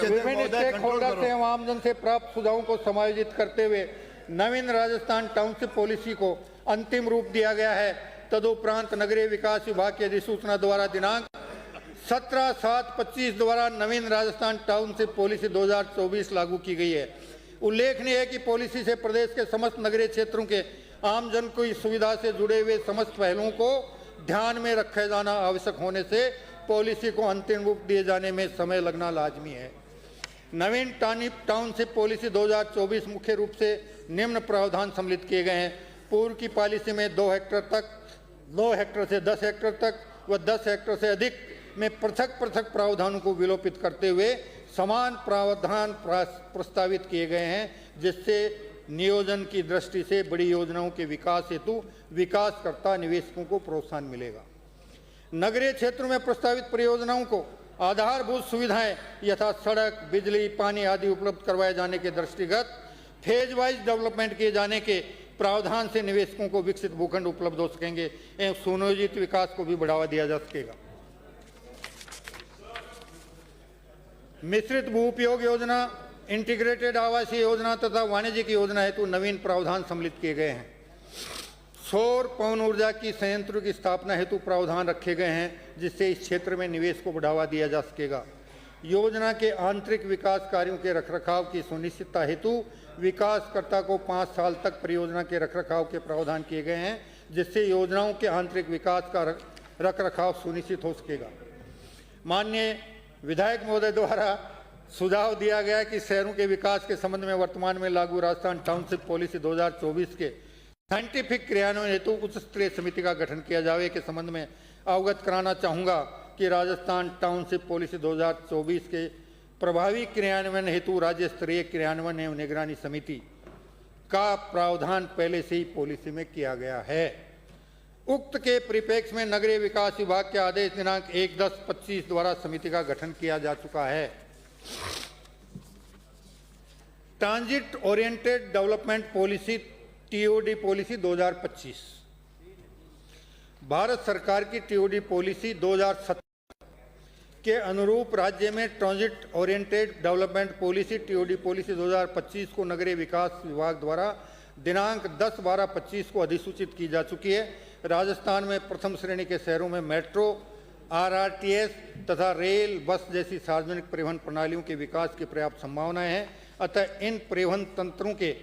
विभिन्न स्टेक होल्डर से आमजन से प्राप्त सुझावों को समायोजित करते हुए नवीन राजस्थान टाउनशिप पॉलिसी को अंतिम रूप दिया गया है। तदुपरांत नगरीय विकास विभाग की अधिसूचना द्वारा दिनांक 17/7/25 द्वारा नवीन राजस्थान टाउनशिप पॉलिसी 2024 लागू की गई है। उल्लेखनीय है कि पॉलिसी से प्रदेश के समस्त नगरीय क्षेत्रों के आमजन की सुविधा से जुड़े हुए समस्त पहलुओं को ध्यान में रखे जाना आवश्यक होने से पॉलिसी को अंतिम रूप दिए जाने में समय लगना लाजमी है। नवीन टाउनशिप पॉलिसी 2024 मुख्य रूप से निम्न प्रावधान सम्मिलित किए गए हैं। पूर्व की पॉलिसी में 2 हेक्टेयर से 10 हेक्टेयर तक व 10 हेक्टेयर से अधिक में पृथक प्रावधानों को विलोपित करते हुए समान प्रावधान प्रस्तावित किए गए हैं, जिससे नियोजन की दृष्टि से बड़ी योजनाओं के विकास हेतु विकासकर्ता निवेशकों को प्रोत्साहन मिलेगा। नगरीय क्षेत्रों में प्रस्तावित परियोजनाओं को आधारभूत सुविधाएं यथा सड़क, बिजली, पानी आदि उपलब्ध करवाए जाने के दृष्टिगत फेज वाइज डेवलपमेंट किए जाने के प्रावधान से निवेशकों को विकसित भूखंड उपलब्ध हो सकेंगे एवं सुनियोजित विकास को भी बढ़ावा दिया जा सकेगा। मिश्रित भू उपयोग योजना इंटीग्रेटेड आवासीय योजना तथा वाणिज्यिक योजना हेतु नवीन प्रावधान सम्मिलित किए गए हैं। सौर पवन ऊर्जा की संयंत्रों की स्थापना हेतु प्रावधान रखे गए हैं, जिससे इस क्षेत्र में निवेश को बढ़ावा दिया जा सकेगा। योजना के आंतरिक विकास कार्यों के रखरखाव की सुनिश्चितता हेतु विकासकर्ता को 5 साल तक परियोजना के रखरखाव के प्रावधान किए गए हैं, जिससे योजनाओं के आंतरिक विकास का रखरखाव सुनिश्चित हो सकेगा। माननीय विधायक महोदय द्वारा सुझाव दिया गया कि शहरों के विकास के संबंध में वर्तमान में लागू राजस्थान टाउनशिप पॉलिसी 2024 के साइंटिफिक क्रियान्वयन हेतु उच्च स्तरीय समिति का गठन किया जाए के संबंध में अवगत कराना चाहूँगा कि राजस्थान टाउनशिप पॉलिसी 2024 के प्रभावी क्रियान्वयन हेतु राज्य स्तरीय क्रियान्वयन एवं निगरानी समिति का प्रावधान पहले से ही पॉलिसी में किया गया है। उक्त के परिप्रेक्ष्य में नगरीय विकास विभाग के आदेश दिनांक 1/10/25 द्वारा समिति का गठन किया जा चुका है। Transit oriented development policy TOD policy 2025 Bharat सरकार की टीओडी पॉलिसी 2017 के अनुरूप राज्य में transit oriented development policy TOD policy 2025 को नगरीय विकास विभाग द्वारा दिनांक 10/12/25 को अधिसूचित की जा चुकी है। राजस्थान में प्रथम श्रेणी के शहरों में मेट्रो, आरआरटीएस तथा रेल, बस जैसी सार्वजनिक परिवहन प्रणालियों के विकास की पर्याप्त संभावनाएं हैं। अतः इन परिवहन तंत्रों के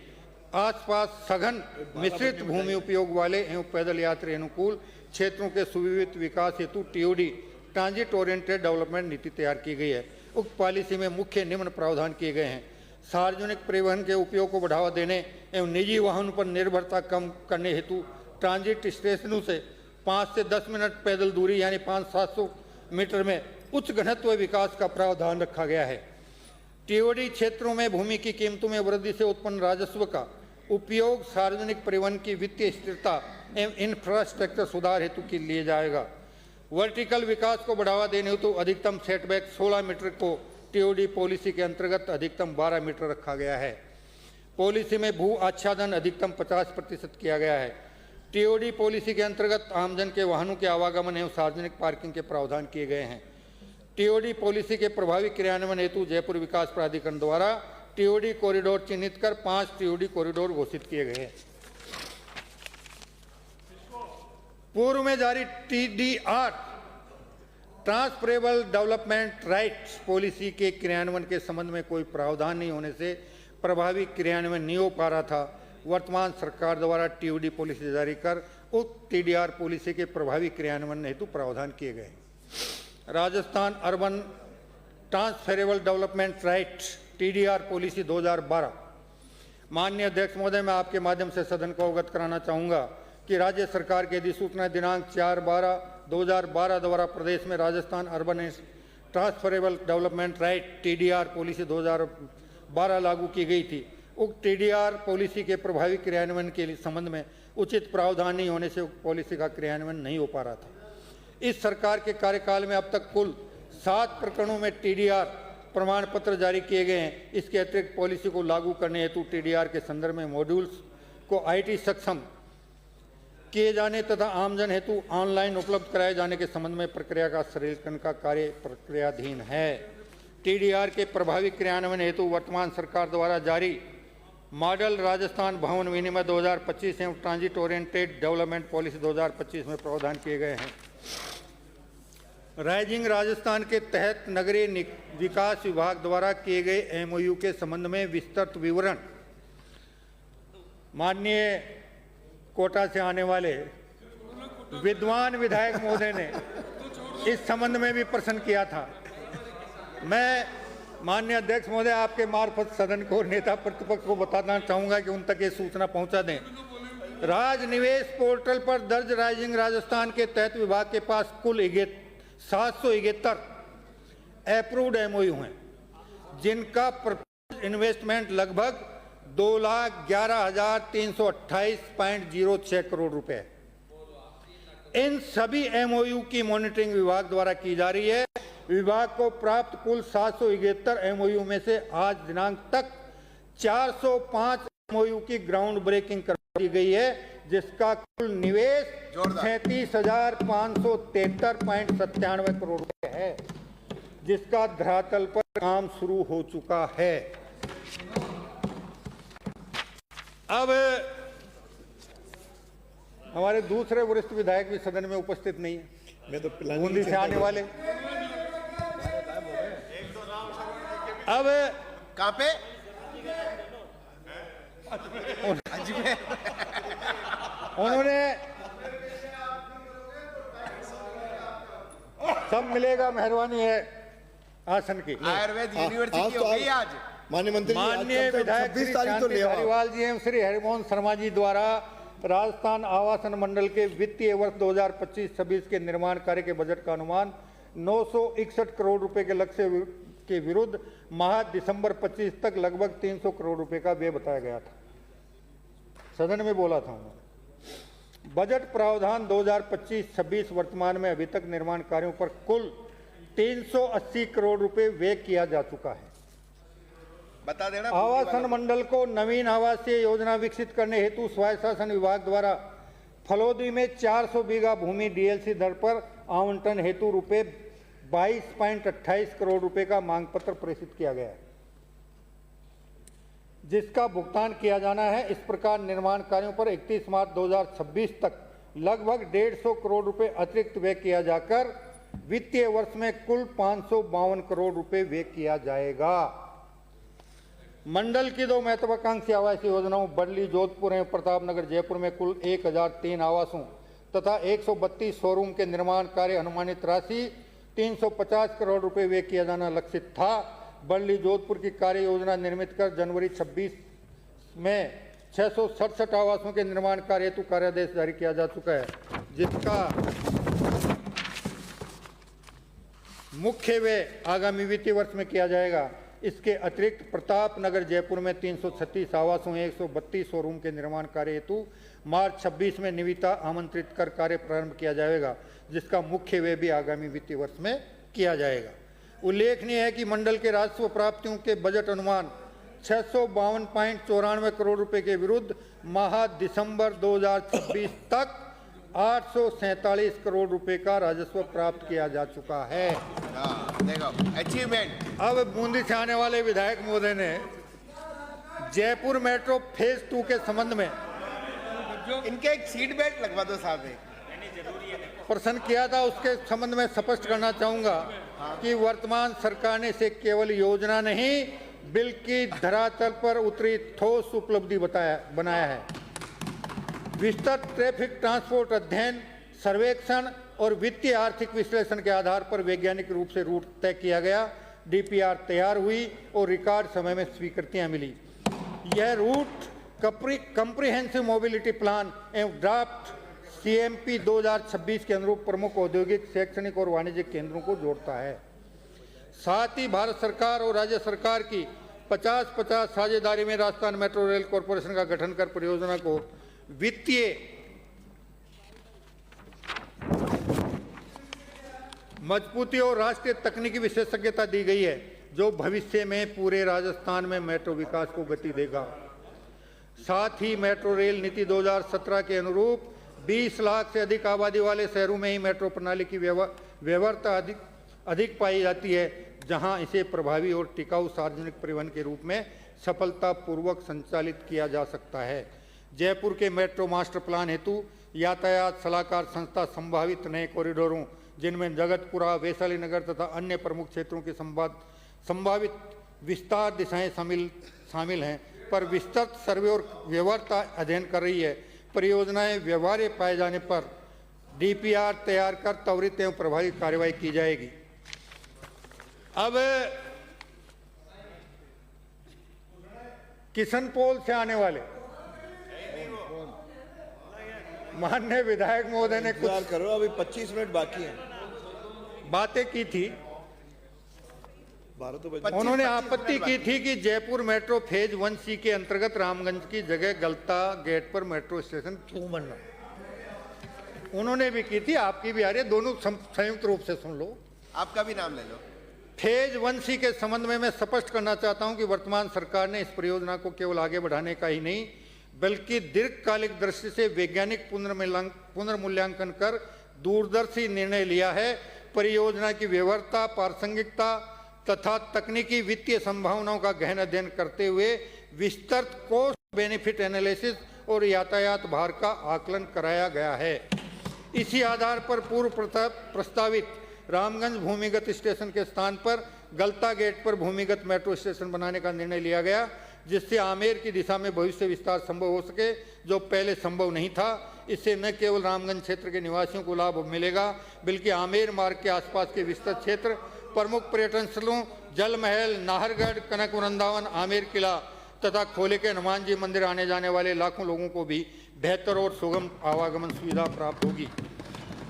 आसपास सघन मिश्रित भूमि उपयोग वाले एवं पैदल यात्री अनुकूल क्षेत्रों के सुविधित विकास हेतु टीओडी ट्रांजिट ओरिएंटेड डेवलपमेंट नीति तैयार की गई है। उक्त पॉलिसी में मुख्य निम्न प्रावधान किए गए हैं। सार्वजनिक परिवहन के उपयोग को बढ़ावा देने एवं निजी वाहनों पर निर्भरता कम करने हेतु ट्रांजिट स्टेशनों से 5 से 10 मिनट पैदल दूरी यानी 500-700 मीटर में उच्च घनत्व विकास का प्रावधान रखा गया है। टीओडी क्षेत्रों में भूमि की कीमतों में वृद्धि से उत्पन्न राजस्व का उपयोग सार्वजनिक परिवहन की वित्तीय स्थिरता एवं इंफ्रास्ट्रक्चर सुधार हेतु के लिए जाएगा। वर्टिकल विकास को बढ़ावा देने हेतु अधिकतम सेटबैक 16 मीटर को टीओडी पॉलिसी के अंतर्गत अधिकतम 12 मीटर रखा गया है। पॉलिसी में भू आच्छादन अधिकतम 50% किया गया है। टीओडी पॉलिसी के अंतर्गत आमजन के वाहनों के आवागमन एवं सार्वजनिक पार्किंग के प्रावधान किए गए हैं। टीओडी पॉलिसी के प्रभावी क्रियान्वयन हेतु जयपुर विकास प्राधिकरण द्वारा टीओडी कॉरिडोर चिन्हित कर 5 टीओडी कॉरिडोर घोषित किए गए हैं। पूर्व में जारी TDR transferable development rights policy के क्रियान्वयन के संबंध में कोई प्रावधान नहीं होने से प्रभावी क्रियान्वयन नहीं हो पा रहा था। वर्तमान सरकार द्वारा टीओडी पॉलिसी जारी कर उक्त टीडीआर पॉलिसी के प्रभावी क्रियान्वयन हेतु प्रावधान किए गए। Rajasthan urban transferable development rights TDR policy 2012 माननीय अध्यक्ष महोदय, मैं आपके माध्यम से सदन को अवगत कराना चाहूँगा कि राज्य सरकार के अधिसूचना दिनांक 4/12/2012 द्वारा प्रदेश में Rajasthan urban transferable development right TDR policy 2012 लागू की गई थी। उक्त टीडीआर पॉलिसी के प्रभावी क्रियान्वयन के संबंध में उचित प्रावधान नहीं होने से उक्त पॉलिसी का क्रियान्वयन नहीं हो पा रहा था। इस सरकार के कार्यकाल में अब तक कुल 7 प्रकरणों में टीडीआर प्रमाण पत्र जारी किए गए हैं। इसके अतिरिक्त पॉलिसी को लागू करने हेतु टीडीआर के संदर्भ में मॉड्यूल्स को आईटी सक्षम किए जाने तथा आमजन हेतु ऑनलाइन उपलब्ध कराए जाने के संबंध में प्रक्रिया का सरलीकरण का कार्य प्रक्रियाधीन है। टीडीआर के प्रभावी क्रियान्वयन हेतु वर्तमान सरकार द्वारा जारी मॉडल राजस्थान भवन विनिमय 2025 एवं ट्रांजिट ओरिएंटेड डेवलपमेंट पॉलिसी 2025 में प्रावधान किए गए हैं। राइजिंग राजस्थान के तहत नगरीय विकास विभाग द्वारा किए गए एमओयू के संबंध में विस्तृत विवरण माननीय कोटा से आने वाले विद्वान विधायक महोदय ने इस संबंध में भी प्रश्न किया था। मैं माननीय अध्यक्ष महोदय आपके मार्फत सदन को नेता प्रतिपक्ष को बताना चाहूंगा कि उन तक ये सूचना पहुंचा दें। राज निवेश पोर्टल पर दर्ज राइजिंग राजस्थान के तहत विभाग के पास कुल 771 अप्रूव्ड एमओयू हैं, जिनका इन्वेस्टमेंट लगभग 2,11,328.06 करोड़ रुपए। इन सभी एमओयू की मॉनिटरिंग विभाग द्वारा की जा रही है। विभाग को प्राप्त कुल 771 एमओयू में से आज दिनांक तक 405 एमओयू की ग्राउंड ब्रेकिंग करवाई गई है, जिसका कुल निवेश 37,573.97 करोड़ रुपए है, जिसका धरातल पर काम शुरू हो चुका है। अब हमारे दूसरे वरिष्ठ विधायक भी सदन में उपस्थित नहीं है, मैं तो बूंदी से आने वाले। अब कहाँ पे? उन्होंने सब मिलेगा, मेहरबानी है आसन की। आयुर्वेद यूनिवर्सिटी हो गई आज। माननीय मंत्री जी, आज माननीय कम से कम विधायक 26 श्री तारीख तो शांति ले आओ। धारीवाल जी एवं श्री हरिमोहन शर्मा जी द्वारा राजस्थान आवासन मंडल के वित्तीय वर्ष 2025-26 के निर्माण कार्य के बजट का अनुमान 961 करोड़ रुपए के लक्ष्य के विरुद्ध माह दिसंबर 25 तक लगभग 300 करोड़ रुपए का व्यय बताया गया था। सदन में बोला था उन्होंने। बजट प्रावधान 2025-26 वर्तमान में अभी तक निर्माण कार्यों पर कुल 380 करोड़ रुपए व्यय किया जा चुका है। बता देना। आवासन मंडल को नवीन आवासीय योजना विकसित करने हेतु स्वायत्त शासन विभाग द्वारा फलोदी में 400 बीघा भूमि डीएलसी दर पर आवंटन हेतु रुपए 22.28 करोड़ रुपए का मांग पत्र प्रेषित किया गया है, जिसका भुगतान किया जाना है। इस प्रकार निर्माण कार्यों पर 31 मार्च 2026 तक लगभग 150 करोड़ रुपए अतिरिक्त व्यय किया जाकर वित्तीय वर्ष में कुल 552 करोड़ रुपए व्यय किया जाएगा। मंडल की 2 महत्वाकांक्षी आवासीय योजनाओं बडली जोधपुर एवं प्रतापनगर जयपुर में कुल 1003 आवासों तथा 132 शोरूम के निर्माण कार्य अनुमानित राशि 350 करोड़ रुपए व्यय किया जाना लक्षित था। बडली जोधपुर की कार्य योजना निर्मित कर जनवरी 26 में 667 आवासों के निर्माण कार्य हेतु कार्यादेश जारी किया जा चुका है, जिसका मुख्य व्यय आगामी वित्तीय वर्ष में किया जाएगा। इसके अतिरिक्त प्रतापनगर जयपुर में 336 आवासों 132 शोरूम के निर्माण कार्य हेतु मार्च 26 में निविदा आमंत्रित कर कार्य प्रारंभ किया जाएगा, जिसका मुख्य व्यय भी आगामी वित्तीय वर्ष में किया जाएगा। उल्लेखनीय है कि मंडल के राजस्व प्राप्तियों के बजट अनुमान 652.94 करोड़ रुपए के विरुद्ध माह दिसंबर 2026 तक 847 करोड़ रुपए का राजस्व प्राप्त किया जा चुका है। देखो अचीवमेंट। अब बूंदी से आने वाले विधायक महोदय ने जयपुर मेट्रो फेज 2 के संबंध में इनके एक सीट बेल्ट लगवा दो साहब। प्रश्न किया था, उसके संबंध में स्पष्ट करना चाहूंगा कि वर्तमान सरकार ने इसे केवल योजना नहीं बल्कि धरातल पर उतरी ठोस उपलब्धि बनाया है। विस्तृत ट्रैफिक ट्रांसपोर्ट अध्ययन, सर्वेक्षण और वित्तीय आर्थिक विश्लेषण के आधार पर वैज्ञानिक रूप से रूट तय किया गया। डीपीआर तैयार हुई और रिकॉर्ड समय में स्वीकृतियां मिली। यह रूट कंप्रिहेंसिव मोबिलिटी प्लान एवं ड्राफ्ट सीएमपी 2026 के अनुरूप प्रमुख औद्योगिक, शैक्षणिक और वाणिज्यिक केंद्रों को जोड़ता है। साथ ही भारत सरकार और राज्य सरकार की 50-50 साझेदारी में राजस्थान मेट्रो रेल कॉरपोरेशन का गठन कर परियोजना को वित्तीय मजबूती और राष्ट्रीय तकनीकी विशेषज्ञता दी गई है, जो भविष्य में पूरे राजस्थान में मेट्रो विकास को गति देगा। साथ ही मेट्रो रेल नीति 2017 के अनुरूप 20 लाख से अधिक आबादी वाले शहरों में ही मेट्रो प्रणाली की व्यवहार्यता अधिक पाई जाती है, जहां इसे प्रभावी और टिकाऊ सार्वजनिक परिवहन के रूप में सफलतापूर्वक संचालित किया जा सकता है। जयपुर के मेट्रो मास्टर प्लान हेतु यातायात सलाहकार संस्था संभावित नए कॉरिडोरों, जिनमें जगतपुरा, वैशाली नगर तथा अन्य प्रमुख क्षेत्रों की संभावित विस्तार दिशाएं शामिल हैं, पर विस्तृत सर्वे और व्यवहार्यता अध्ययन कर रही है। परियोजनाएं व्यवहार्य पाए जाने पर डीपीआर तैयार कर त्वरित एवं प्रभावी कार्रवाई की जाएगी। अब किशनपोल से आने वाले माननीय विधायक महोदय ने कुछ करो, अभी 25 मिनट बाकी हैं। बातें की थी। 12 तो बजे। उन्होंने आपत्ति की थी कि जयपुर मेट्रो फेज 1C के अंतर्गत रामगंज की जगह गलता गेट पर मेट्रो स्टेशन क्यों बनना। उन्होंने भी की थी, आपकी भी आ रही है, दोनों संयुक्त रूप से सुन लो। आपका भी नाम ले लो। फेज 1C के संबंध में मैं स्पष्ट करना चाहता हूं कि वर्तमान सरकार ने इस परियोजना को केवल आगे बढ़ाने का ही नहीं बल्कि दीर्घकालिक दृष्टि से वैज्ञानिक पुनर्मूल्यांकन कर दूरदर्शी निर्णय लिया है। परियोजना की व्यवहार्यता, प्रासंगिकता तथा तकनीकी वित्तीय संभावनाओं का गहन अध्ययन करते हुए विस्तृत कोस्ट बेनिफिट एनालिसिस और यातायात भार का आकलन कराया गया है। इसी आधार पर पूर्व प्रस्तावित रामगंज भूमिगत स्टेशन के स्थान पर गलता गेट पर भूमिगत मेट्रो स्टेशन बनाने का निर्णय लिया गया, जिससे आमेर की दिशा में भविष्य विस्तार संभव हो सके, जो पहले संभव नहीं था। इससे न केवल रामगंज क्षेत्र के निवासियों को लाभ मिलेगा, बल्कि आमेर मार्ग के आसपास के विस्तृत क्षेत्र, प्रमुख पर्यटन स्थलों जल महल, नाहरगढ़, कनक वृंदावन, आमेर किला तथा खोले के हनुमान जी मंदिर आने जाने वाले लाखों लोगों को भी बेहतर और सुगम आवागमन सुविधा प्राप्त होगी।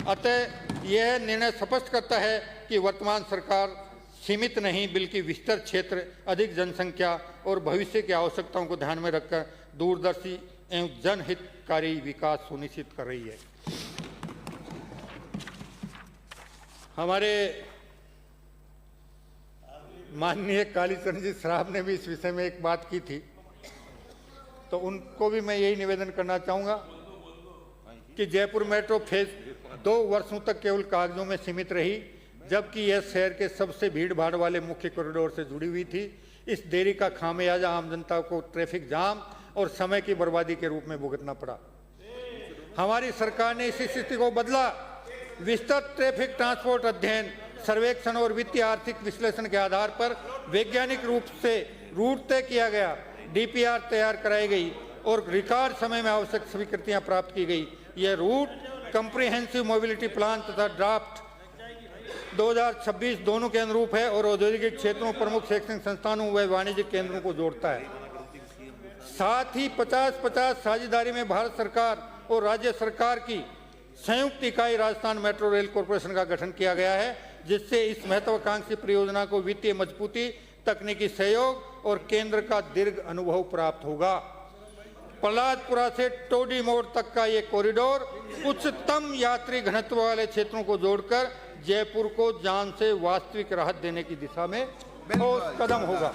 अतः यह निर्णय स्पष्ट करता है कि वर्तमान सरकार सीमित नहीं बल्कि विस्तृत क्षेत्र, अधिक जनसंख्या और भविष्य की आवश्यकताओं को ध्यान में रखकर दूरदर्शी एवं जनहितकारी विकास सुनिश्चित कर रही है। हमारे माननीय कालीचरण जी सराफ ने भी इस विषय में एक बात की थी, तो उनको भी मैं यही निवेदन करना चाहूँगा कि जयपुर मेट्रो फेज 2 वर्षों तक केवल कागजों में सीमित रही, जबकि यह शहर के सबसे भीड़ भाड़ वाले मुख्य कॉरिडोर से जुड़ी हुई थी। इस देरी का खामियाजा आम जनता को ट्रैफिक जाम और समय की बर्बादी के रूप में भुगतना पड़ा। हमारी सरकार ने इस स्थिति को बदला। विस्तृत ट्रैफिक ट्रांसपोर्ट अध्ययन, सर्वेक्षण और वित्तीय आर्थिक विश्लेषण के आधार पर वैज्ञानिक रूप से रूट तय किया गया, डीपीआर तैयार कराई गई और रिकॉर्ड समय में आवश्यक स्वीकृतियां प्राप्त की गई। यह रूट कम्प्रिहेंसिव मोबिलिटी प्लान तथा ड्राफ्ट 2026 दोनों के अनुरूप है और औद्योगिक क्षेत्रों, प्रमुख शैक्षणिक संस्थानों व वाणिज्यिक केंद्रों को जोड़ता है। साथ ही 50-50 साझेदारी में भारत सरकार और राज्य सरकार की संयुक्त इकाई राजस्थान मेट्रो रेल कॉरपोरेशन का गठन किया गया है, जिससे इस महत्वाकांक्षी परियोजना को वित्तीय मजबूती, तकनीकी सहयोग और केंद्र का दीर्घ अनुभव प्राप्त होगा। प्रहलादपुरा से टोडी मोड़ तक का ये कॉरिडोर उच्चतम यात्री घनत्व वाले क्षेत्रों को जोड़कर जयपुर को जान से वास्तविक राहत देने की दिशा में ठोस कदम होगा।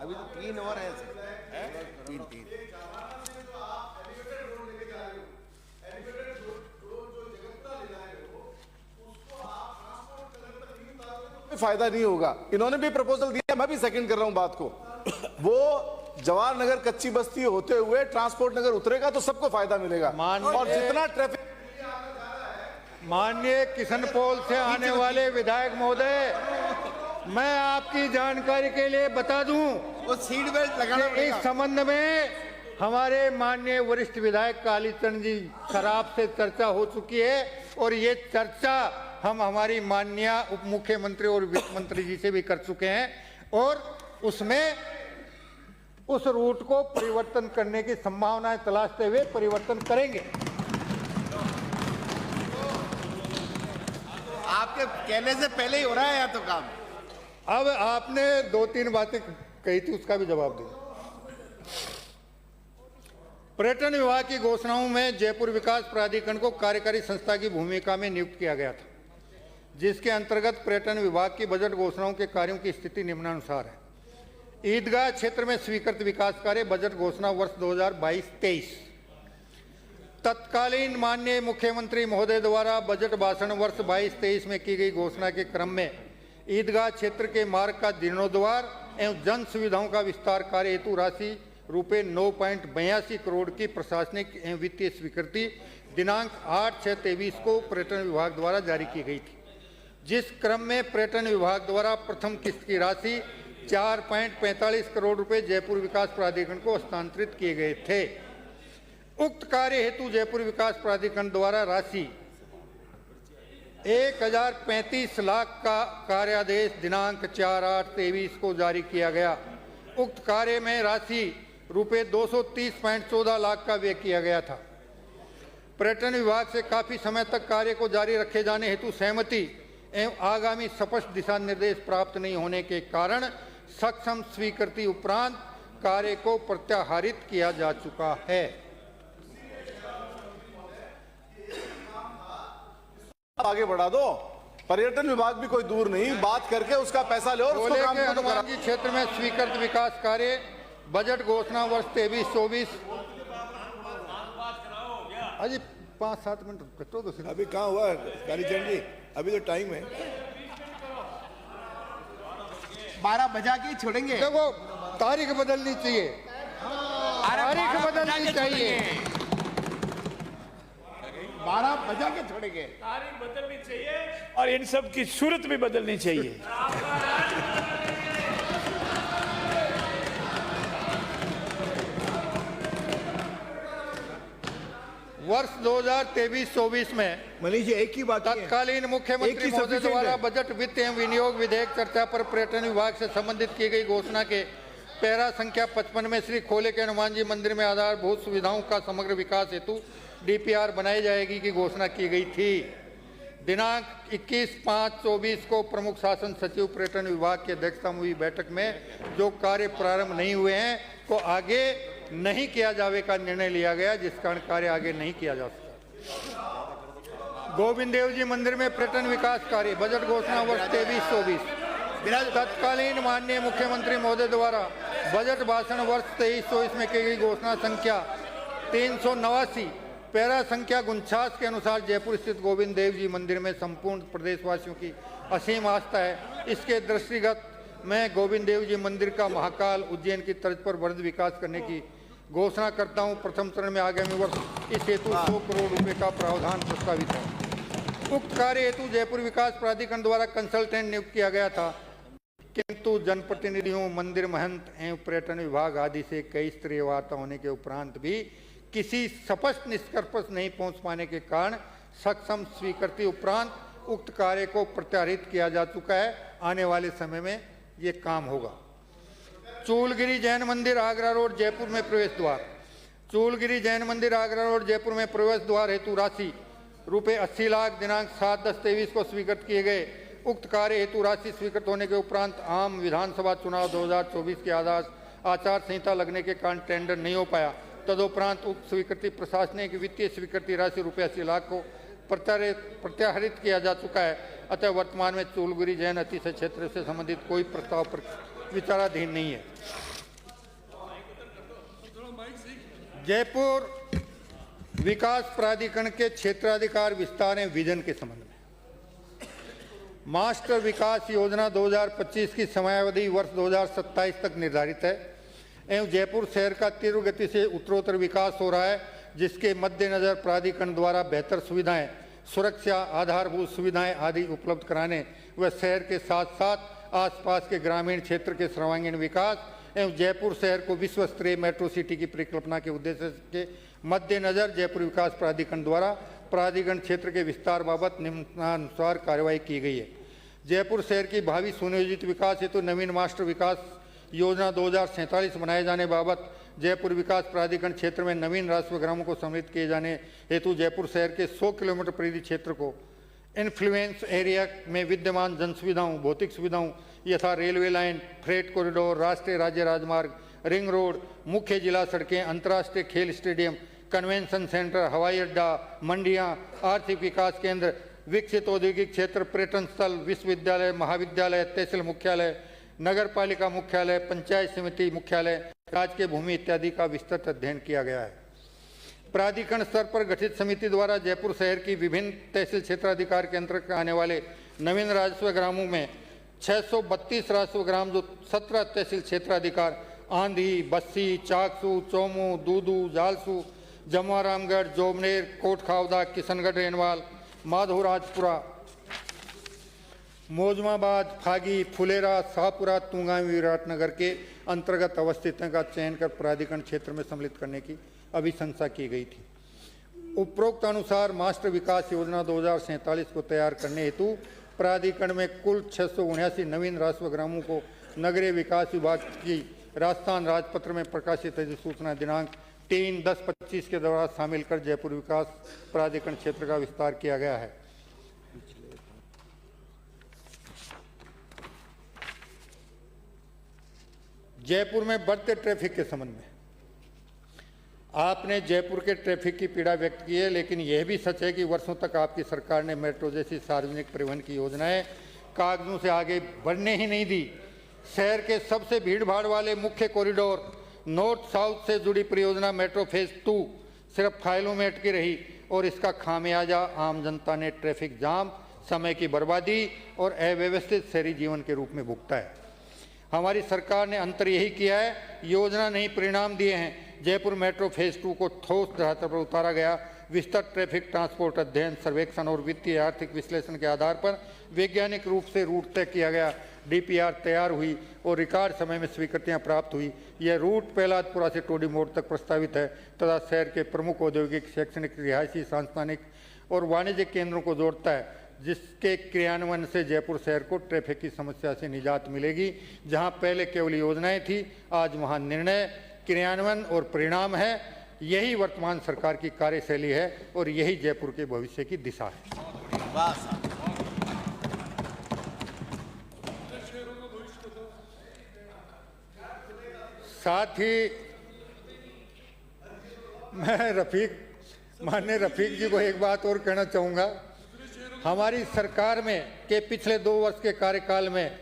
अभी तो 3 और हैं, 3 फायदा नहीं होगा। इन्होंने भी प्रपोजल दिया, मैं भी सेकंड कर रहा हूं बात को। वो जवाहर नगर कच्ची बस्ती होते हुए ट्रांसपोर्ट नगर उतरेगा तो सबको फायदा मिलेगा। और जितना ट्रैफिक, माननीय किशनपोल से आने वाले विधायक महोदय, मैं आपकी जानकारी के लिए बता दूं, वो सीट बेल्ट लगाना इस संबंध में हमारे माननीय वरिष्ठ विधायक कालीचरण जी सराफ से चर्चा हो चुकी है और ये चर्चा हम हमारी माननीय उप मुख्यमंत्री और वित्त मंत्री जी से भी कर चुके हैं और उसमें उस रूट को परिवर्तन करने की संभावनाएं तलाशते हुए परिवर्तन करेंगे। आपके कहने से पहले ही हो रहा है या तो काम। अब आपने 2-3 बातें कही थी, उसका भी जवाब दें। पर्यटन विभाग की घोषणाओं में जयपुर विकास प्राधिकरण को कार्यकारी संस्था की भूमिका में नियुक्त किया गया था, जिसके अंतर्गत पर्यटन विभाग की बजट घोषणाओं के कार्यों की स्थिति निम्नानुसार है। ईदगाह क्षेत्र में स्वीकृत विकास कार्य बजट घोषणा वर्ष 2022-23। तत्कालीन माननीय मुख्यमंत्री महोदय द्वारा बजट भाषण वर्ष 22-23 में की गई घोषणा के क्रम में ईदगाह क्षेत्र के मार्ग का जीर्णोद्धार एवं जन सुविधाओं का विस्तार कार्य हेतु राशि रुपये 9.82 करोड़ की प्रशासनिक एवं वित्तीय स्वीकृति दिनांक 8/6/23 को पर्यटन विभाग द्वारा जारी की गई थी, जिस क्रम में पर्यटन विभाग द्वारा प्रथम किस्त की राशि 4.45 करोड़ रुपए जयपुर विकास प्राधिकरण को हस्तांतरित किए गए थे। उक्त कार्य हेतु जयपुर विकास प्राधिकरण द्वारा राशि 1035 लाख का कार्यादेश दिनांक 4/8/23 को जारी किया गया। उक्त कार्य में राशि रुपये 230.14 लाख का व्यय किया गया था। पर्यटन विभाग से काफी समय तक कार्य को जारी रखे जाने हेतु सहमति एवं आगामी स्पष्ट दिशा निर्देश प्राप्त नहीं होने के कारण सक्षम स्वीकृति उपरांत कार्य को प्रत्याहारित किया जा चुका है। आगे बढ़ा दो, पर्यटन विभाग भी कोई दूर नहीं, बात करके उसका पैसा लो और उसको काम के करो। हनुमान जी क्षेत्र में स्वीकृत विकास कार्य बजट घोषणा वर्ष 23-24। अजी 5-7 मिनट कटो तो। अभी कहाँ हुआ कालीचरण जी, अभी तो टाइम है। 12 बजा के ही छोड़ेंगे। देखो तारीख बदलनी चाहिए, अरे तारीख 12 बजा बदलनी के चाहिए। छोड़ेंगे। 12 बजा के छोड़ेंगे। तारीख बदलनी चाहिए और इन सब की सूरत भी बदलनी चाहिए। वर्ष 2023-24 में मनीष जी एक ही बात है, तत्कालीन एक मुख्यमंत्री ही महोदय sufficient द्वारा है। बजट वित्त एवं विनियोग विधेयक चर्चा पर पर्यटन विभाग से संबंधित की गई घोषणा के पैरा संख्या 55 में श्री खोले के हनुमान जी मंदिर में आधारभूत सुविधाओं का समग्र विकास हेतु डीपीआर बनाई जाएगी की घोषणा की गई थी। दिनांक 21/5/24 को प्रमुख शासन सचिव पर्यटन विभाग की अध्यक्षता में हुई बैठक में जो कार्य प्रारंभ नहीं हुए हैं को आगे नहीं किया जावे का निर्णय लिया गया, जिस कारण कार्य आगे नहीं किया जा सका। गोविंद देव जी मंदिर में पर्यटन विकास कार्य बजट घोषणा वर्ष 23-24 तत्कालीन माननीय मुख्यमंत्री महोदय द्वारा बजट भाषण वर्ष 23-24 में की गई घोषणा संख्या 389 पैरा संख्या 49 के अनुसार जयपुर स्थित गोविंद देव जी मंदिर में संपूर्ण प्रदेशवासियों की असीम आस्था है। इसके दृष्टिगत मैं गोविंद देव जी मंदिर का महाकाल उज्जैन की तर्ज पर वर्धित विकास करने की घोषणा करता हूं। प्रथम चरण में आगामी वर्ष इस हेतु 100 करोड़ रुपए का प्रावधान प्रस्तावित है। उक्त कार्य हेतु जयपुर विकास प्राधिकरण द्वारा कंसल्टेंट नियुक्त किया गया था, किंतु जनप्रतिनिधियों, मंदिर महंत एवं पर्यटन विभाग आदि से कई स्तरीय वार्ता होने के उपरांत भी किसी स्पष्ट निष्कर्ष पर नहीं पहुंच पाने के कारण सक्षम स्वीकृति उपरांत उक्त कार्य को प्रत्याहृत किया जा चुका है। आने वाले समय में ये काम होगा। चूलगिरी जैन मंदिर आगरा रोड जयपुर में प्रवेश द्वार। चूलगिरी जैन मंदिर आगरा रोड जयपुर में प्रवेश द्वार हेतु राशि रुपये 80 लाख दिनांक 7/10/23 को स्वीकृत किए गए। उक्त कार्य हेतु राशि स्वीकृत होने के उपरांत आम विधानसभा चुनाव 2024 के आचार संहिता लगने के कारण टेंडर नहीं हो पाया। तदुपरांत उक्त स्वीकृति प्रशासनिक वित्तीय स्वीकृति राशि रुपये 80 लाख को प्रत्याहृत किया जा चुका है। अतः वर्तमान में चूलगिरी जैन अतिशय क्षेत्र से संबंधित कोई प्रस्ताव पर विचाराधीन नहीं है। जयपुर विकास प्राधिकरण के क्षेत्राधिकार विस्तार एवं विजन के संबंध में मास्टर विकास योजना 2025 की समयावधि वर्ष 2027 तक निर्धारित है एवं जयपुर शहर का तीव्र गति से उत्तरोत्तर विकास हो रहा है, जिसके मद्देनजर प्राधिकरण द्वारा बेहतर सुविधाएं, सुरक्षा, आधारभूत सुविधाएं आदि उपलब्ध कराने व शहर के साथ साथ आसपास के ग्रामीण क्षेत्र के सर्वांगीण विकास एवं जयपुर शहर को विश्व स्तरीय मेट्रो सिटी की परिकल्पना के उद्देश्य के मद्देनजर जयपुर विकास प्राधिकरण द्वारा प्राधिकरण क्षेत्र के विस्तार बाबत निम्नानुसार कार्रवाई की गई है। जयपुर शहर की भावी सुनियोजित विकास हेतु नवीन मास्टर विकास योजना 2047 बनाए जाने बाबत जयपुर विकास प्राधिकरण क्षेत्र में नवीन राष्ट्रीय ग्रामों को सम्मिलित किए जाने हेतु जयपुर शहर के 100 किलोमीटर परिधि क्षेत्र को इन्फ्लुएंस एरिया में विद्यमान जन सुविधाओं, भौतिक सुविधाओं यथा रेलवे लाइन, फ्रेट कॉरिडोर, राष्ट्रीय राज्य राजमार्ग, रिंग रोड, मुख्य जिला सड़कें, अंतर्राष्ट्रीय खेल स्टेडियम, कन्वेंशन सेंटर, हवाई अड्डा, मंडियां, आर्थिक विकास केंद्र, विकसित औद्योगिक क्षेत्र, पर्यटन स्थल, विश्वविद्यालय, महाविद्यालय, तहसील मुख्यालय, नगर पालिका मुख्यालय, पंचायत समिति मुख्यालय, राजकीय भूमि इत्यादि का विस्तृत अध्ययन किया गया है। प्राधिकरण स्तर पर गठित समिति द्वारा जयपुर शहर की विभिन्न तहसील क्षेत्राधिकार के अंतर्गत आने वाले नवीन राजस्व ग्रामों में 632 राजस्व ग्राम जो 17 तहसील क्षेत्राधिकार आंधी, बस्सी, चाकसू, चौमू, दूदू, जालसू, जमुआरामगढ़, जोबनेर, कोटखावदा, किशनगढ़, रेनवाल, माधोराजपुरा, मौजमाबाद, फागी, फुलेरा, शाहपुरा, तुंगा, विराटनगर के अंतर्गत अवस्थित का चयन कर प्राधिकरण क्षेत्र में सम्मिलित करने की अभिशंसा की गई थी। उपरोक्त अनुसार मास्टर विकास योजना 2047 को तैयार करने हेतु प्राधिकरण में कुल 679 नवीन राजस्व ग्रामों को नगरीय विकास विभाग की राजस्थान राजपत्र में प्रकाशित अधिसूचना दिनांक 3/10/25 के दौरान शामिल कर जयपुर विकास प्राधिकरण क्षेत्र का विस्तार किया गया है। जयपुर में बढ़ते ट्रैफिक के संबंध में आपने जयपुर के ट्रैफिक की पीड़ा व्यक्त की है, लेकिन यह भी सच है कि वर्षों तक आपकी सरकार ने मेट्रो जैसी सार्वजनिक परिवहन की योजनाएं कागजों से आगे बढ़ने ही नहीं दी। शहर के सबसे भीड़भाड़ वाले मुख्य कॉरिडोर नॉर्थ साउथ से जुड़ी परियोजना मेट्रो फेज 2 सिर्फ फाइलों में अटकी रही और इसका खामियाजा आम जनता ने ट्रैफिक जाम, समय की बर्बादी और अव्यवस्थित शहरी जीवन के रूप में भुगता है। हमारी सरकार ने अंतर यही किया है, योजना नहीं परिणाम दिए हैं। जयपुर मेट्रो फेज 2 को ठोस धरातल पर उतारा गया। विस्तृत ट्रैफिक ट्रांसपोर्ट अध्ययन, सर्वेक्षण और वित्तीय आर्थिक विश्लेषण के आधार पर वैज्ञानिक रूप से रूट तय किया गया। डीपीआर तैयार हुई और रिकॉर्ड समय में स्वीकृतियां प्राप्त हुई। यह रूट पहलादपुरा से टोडी मोड़ तक प्रस्तावित है तथा शहर के प्रमुख औद्योगिक, शैक्षणिक, रिहायशी, सांस्थानिक और वाणिज्यिक केंद्रों को जोड़ता है, जिसके क्रियान्वयन से जयपुर शहर को ट्रैफिक की समस्या से निजात मिलेगी। जहां पहले केवल योजनाएं थी, आज वहां निर्णय, क्रियान्वयन और परिणाम है। यही वर्तमान सरकार की कार्यशैली है और यही जयपुर के भविष्य की दिशा है। साथ ही मैं माननीय रफीक जी को एक बात और कहना चाहूँगा। हमारी सरकार में के पिछले 2 वर्ष के कार्यकाल में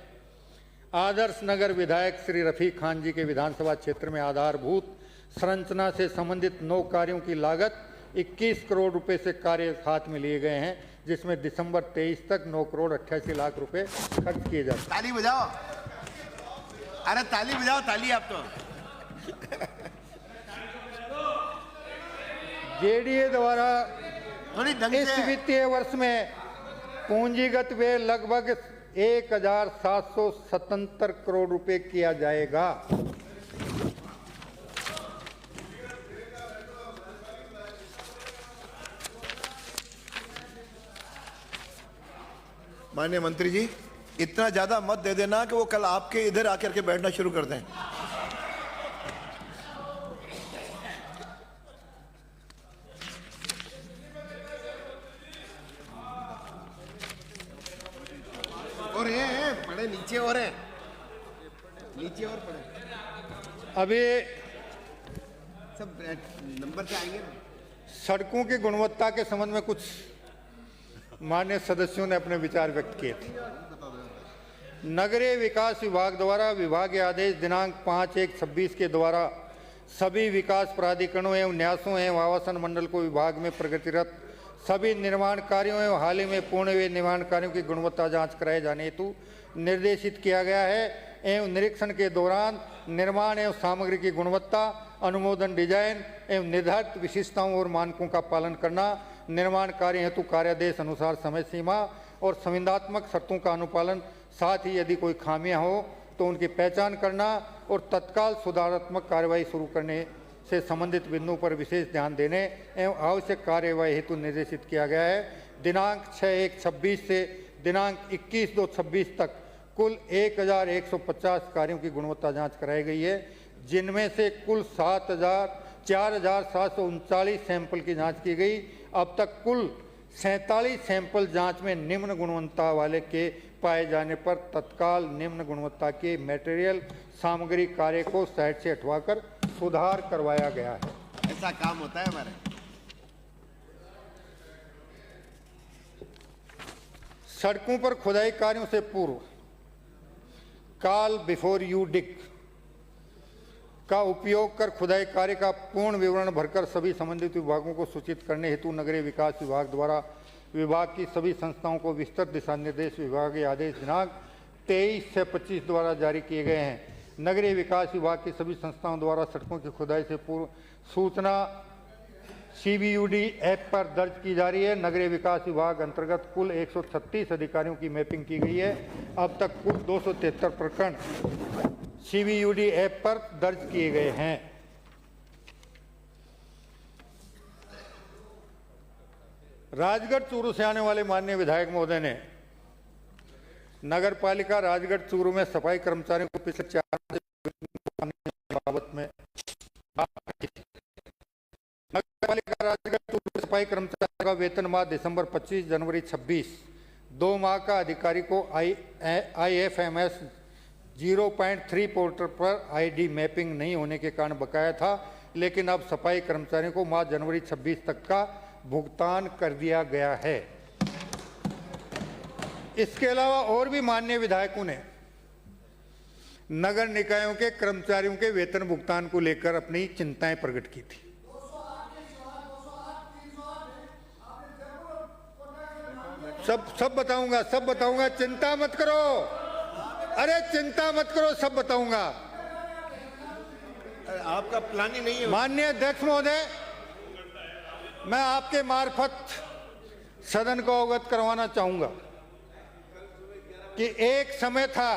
आदर्श नगर विधायक श्री रफीक खान जी के विधानसभा क्षेत्र में आधारभूत संरचना से संबंधित 9 कार्यों की लागत 21 करोड़ रुपए से कार्य हाथ में लिए गए हैं, जिसमें दिसंबर 23 तक 9 करोड़ 88 लाख रुपए खर्च किए जाते हैं। ताली बजाओ, अरे ताली बजाओ, ताली आप तो। जेडीए द्वारा थोड़ी ढंग इस से वित्तीय वर्ष में पूंजीगत व्यय लगभग 1777 करोड़ रुपए किया जाएगा। माननीय मंत्री जी, इतना ज्यादा मत दे देना कि वो कल आपके इधर आकर के बैठना शुरू कर दें। और ये पड़े नीचे और है, नीचे और पड़े अभी सब नंबर से आएंगे। सड़कों की गुणवत्ता के संबंध में कुछ माननीय सदस्यों ने अपने विचार व्यक्त किए थे। नगरीय विकास विभाग द्वारा विभागीय आदेश दिनांक 5/1/26 के द्वारा सभी विकास प्राधिकरणों एवं न्यासों एवं आवासन मंडल को विभाग में प्रगतिरत सभी निर्माण कार्यों एवं हाल ही में पूर्ण हुए निर्माण कार्यों की गुणवत्ता जांच कराए जाने हेतु निर्देशित किया गया है एवं निरीक्षण के दौरान निर्माण एवं सामग्री की गुणवत्ता, अनुमोदन, डिजाइन एवं निर्धारित विशिष्टताओं और मानकों का पालन करना, निर्माण कार्य हेतु कार्यादेश अनुसार समय सीमा और संविदात्मक शर्तों का अनुपालन, साथ ही यदि कोई खामियां हो तो उनकी पहचान करना और तत्काल सुधारात्मक कार्रवाई शुरू करने से संबंधित बिंदुओं पर विशेष ध्यान देने एवं आवश्यक कार्यवाही हेतु निर्देशित किया गया है। दिनांक 6/1/26 से दिनांक 21/2/26 तक कुल 1150 कार्यों की गुणवत्ता जांच कराई गई है, जिनमें से कुल 4739 सैंपल की जांच की गई। अब तक कुल 47 सैंपल जांच में निम्न गुणवत्ता वाले के पाए जाने पर तत्काल निम्न गुणवत्ता के मटेरियल सामग्री कार्य को साइट से हटवाकर सुधार करवाया गया है। ऐसा काम होता है हमारे। सड़कों पर खुदाई कार्यों से पूर्व कॉल बिफोर यू डिग का उपयोग कर खुदाई कार्य का पूर्ण विवरण भरकर सभी संबंधित विभागों को सूचित करने हेतु नगरीय विकास विभाग द्वारा विभाग की सभी संस्थाओं को विस्तृत दिशा निर्देश विभागीय आदेश दिनांक 23 से 25 द्वारा जारी किए गए हैं। नगरीय विकास विभाग की सभी संस्थाओं द्वारा सड़कों की खुदाई से पूर्व सूचना CBUD ऐप पर दर्ज की जा रही है। नगरीय विकास विभाग अंतर्गत कुल 136 अधिकारियों की मैपिंग की गई है। अब तक कुल 273 प्रकरण CBUD ऐप पर दर्ज किए गए हैं। राजगढ़ चूरू से आने वाले माननीय विधायक महोदय ने नगर पालिका राजगढ़ चूरू में सफाई कर्मचारियों को पिछले 4 बाबत में नगर पालिका राजगढ़ चूरू सफाई कर्मचारियों का वेतनमान दिसंबर 25 जनवरी 26 2 माह का अधिकारी को IFMS 0.3 पोर्टल पर ID मैपिंग नहीं होने के कारण बकाया था, लेकिन अब सफाई कर्मचारियों को माह जनवरी 26 तक का भुगतान कर दिया गया है। इसके अलावा और भी माननीय विधायकों ने नगर निकायों के कर्मचारियों के वेतन भुगतान को लेकर अपनी चिंताएं प्रकट की थी। सब बताऊंगा, चिंता मत करो। अरे चिंता मत करो, सब बताऊंगा। आपका प्लान ही नहीं है। माननीय अध्यक्ष महोदय, मैं आपके मार्फत सदन को अवगत करवाना चाहूंगा कि एक समय था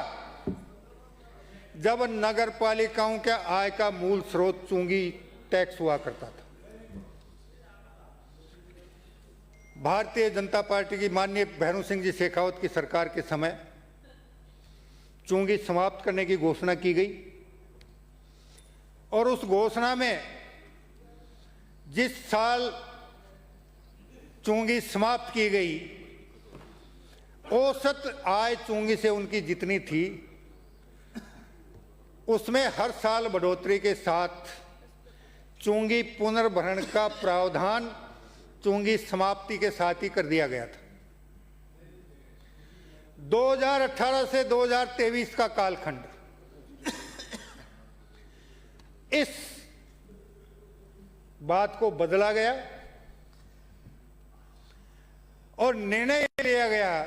जब नगर पालिकाओं के आय का मूल स्रोत चूंगी टैक्स हुआ करता था। भारतीय जनता पार्टी की माननीय भैरू सिंह जी शेखावत की सरकार के समय चूंगी समाप्त करने की घोषणा की गई और उस घोषणा में जिस साल चूंगी समाप्त की गई, औसत आय चूंगी से उनकी जितनी थी उसमें हर साल बढ़ोतरी के साथ चूंगी पुनर्भरण का प्रावधान चूंगी समाप्ति के साथ ही कर दिया गया था। 2018 से 2023 का कालखंड, इस बात को बदला गया और निर्णय लिया गया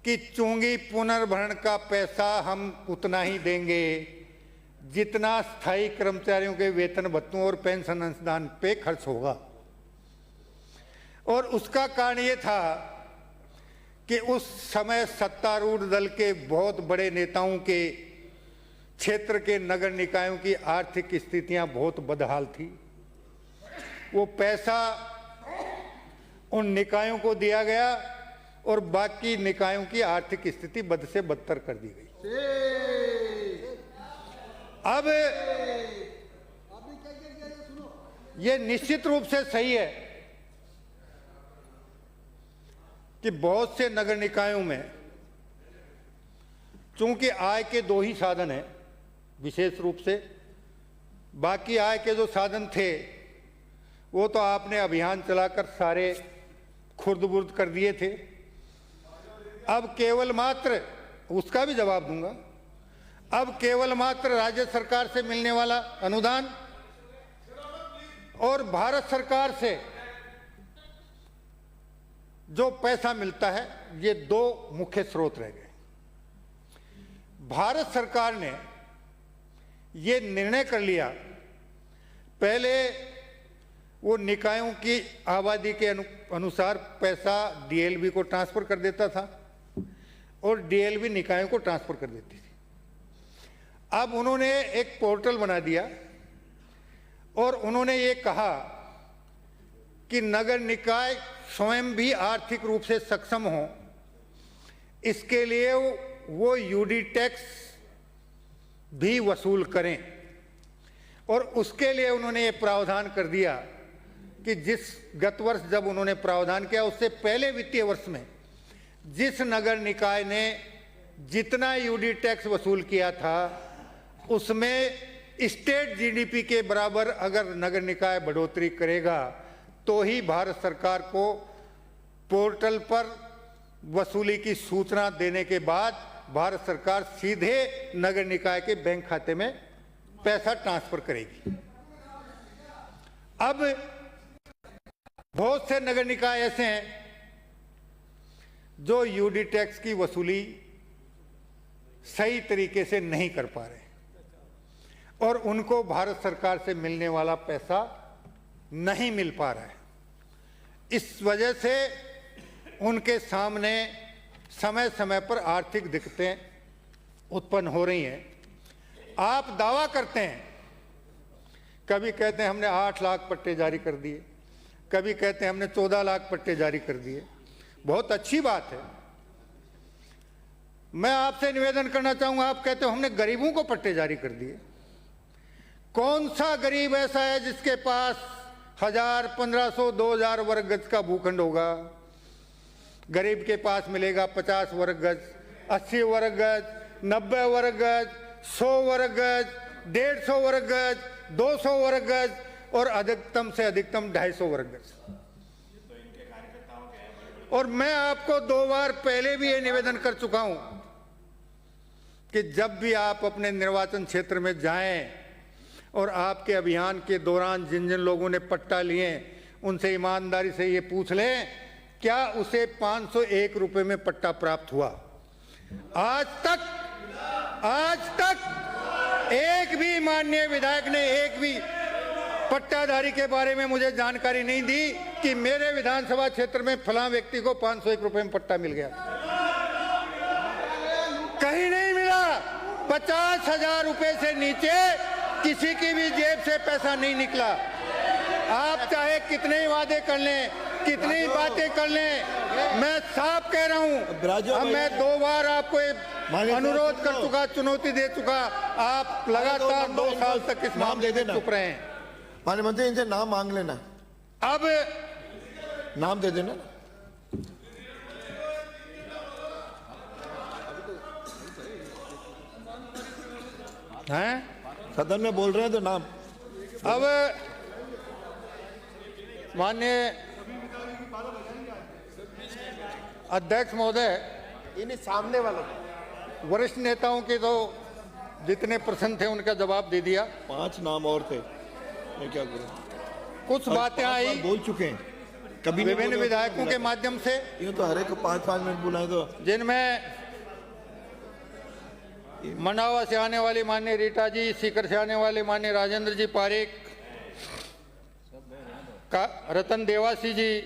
कि चूंगी पुनर्भरण का पैसा हम उतना ही देंगे जितना स्थायी कर्मचारियों के वेतन भत्तों और पेंशन अनुदान पे खर्च होगा। और उसका कारण ये था कि उस समय सत्तारूढ़ दल के बहुत बड़े नेताओं के क्षेत्र के नगर निकायों की आर्थिक स्थितियां बहुत बदहाल थी। वो पैसा उन निकायों को दिया गया और बाकी निकायों की आर्थिक स्थिति बद से बदतर कर दी गई। अब ये निश्चित रूप से सही है कि बहुत से नगर निकायों में चूंकि आय के दो ही साधन हैं विशेष रूप से, बाकी आय के जो साधन थे वो तो आपने अभियान चलाकर सारे खुर्द-बुर्द कर दिए थे। अब केवल मात्र, उसका भी जवाब दूंगा, अब केवल मात्र राज्य सरकार से मिलने वाला अनुदान और भारत सरकार से जो पैसा मिलता है, ये दो मुख्य स्रोत रह गए। भारत सरकार ने ये निर्णय कर लिया, पहले वो निकायों की आबादी के अनुसार पैसा डीएलबी को ट्रांसफर कर देता था और डीएलबी निकायों को ट्रांसफर कर देती थी। अब उन्होंने एक पोर्टल बना दिया और उन्होंने ये कहा कि नगर निकाय स्वयं भी आर्थिक रूप से सक्षम हो, इसके लिए वो यूडी टैक्स भी वसूल करें। और उसके लिए उन्होंने ये प्रावधान कर दिया कि जिस गत वर्ष जब उन्होंने प्रावधान किया उससे पहले वित्तीय वर्ष में जिस नगर निकाय ने जितना यूडी टैक्स वसूल किया था उसमें स्टेट जीडीपी के बराबर अगर नगर निकाय बढ़ोतरी करेगा तो ही भारत सरकार को पोर्टल पर वसूली की सूचना देने के बाद भारत सरकार सीधे नगर निकाय के बैंक खाते में पैसा ट्रांसफर करेगी। अब बहुत से नगर निकाय ऐसे हैं जो यूडी टैक्स की वसूली सही तरीके से नहीं कर पा रहे और उनको भारत सरकार से मिलने वाला पैसा नहीं मिल पा रहा है। इस वजह से उनके सामने समय समय पर आर्थिक दिक्कतें उत्पन्न हो रही हैं। आप दावा करते हैं, कभी कहते हैं हमने 8 लाख पट्टे जारी कर दिए, कभी कहते हैं हमने 14 लाख पट्टे जारी कर दिए। बहुत अच्छी बात है, मैं आपसे निवेदन करना चाहूंगा, आप कहते हो हमने गरीबों को पट्टे जारी कर दिए। कौन सा गरीब ऐसा है जिसके पास 1000, 1500, 2000 वर्ग गज का भूखंड होगा? गरीब के पास मिलेगा 50 वर्ग गज, 80 वर्ग गज, 90 वर्ग गज, 100 वर्ग गज, 150 वर्ग गज, 200 वर्ग गज और अधिकतम से अधिकतम 250 वर्ग गज। और मैं आपको 2 बार पहले भी ये निवेदन कर चुका हूं कि जब भी आप अपने निर्वाचन क्षेत्र में जाएं और आपके अभियान के दौरान जिन जिन लोगों ने पट्टा लिए उनसे ईमानदारी से ये पूछ लें क्या उसे 501 रुपए में पट्टा प्राप्त हुआ। आज तक एक भी माननीय विधायक ने एक भी पट्टाधारी के बारे में मुझे जानकारी नहीं दी कि मेरे विधानसभा क्षेत्र में फलां व्यक्ति को 501 रुपए में पट्टा मिल गया। कहीं नहीं मिला। 50,000 रुपए से नीचे किसी की भी जेब से पैसा नहीं निकला। आप चाहे कितने वादे कर लें, कितनी बातें कर लें, मैं साफ कह रहा हूं, अब मैं 2 बार आपको अनुरोध कर चुका, चुनौती दे चुका, आप लगातार 2 साल तक इस मामले में चुप रहे हैं। माननीय मंत्री, इनसे नाम मांग लेना, अब नाम दे देना। हैं? सदन में बोल रहे हैं तो नाम। अब माननीय अध्यक्ष महोदय, इन्हें सामने वालों वरिष्ठ नेताओं के तो जितने प्रश्न थे उनका जवाब दे दिया। 5 नाम और थे, मैं क्या करूं? कुछ बातें आई बोल चुके हैं, कभी नहीं विभिन्न बोले, विधायकों के माध्यम से, यूं तो हर एक को 5-5 मिनट बुलाए तो। जिनमें मंडावा से आने वाली माननीय रीटा जी, सीकर से आने वाले माननीय राजेंद्र जी पारेख, रतन देवासी जी,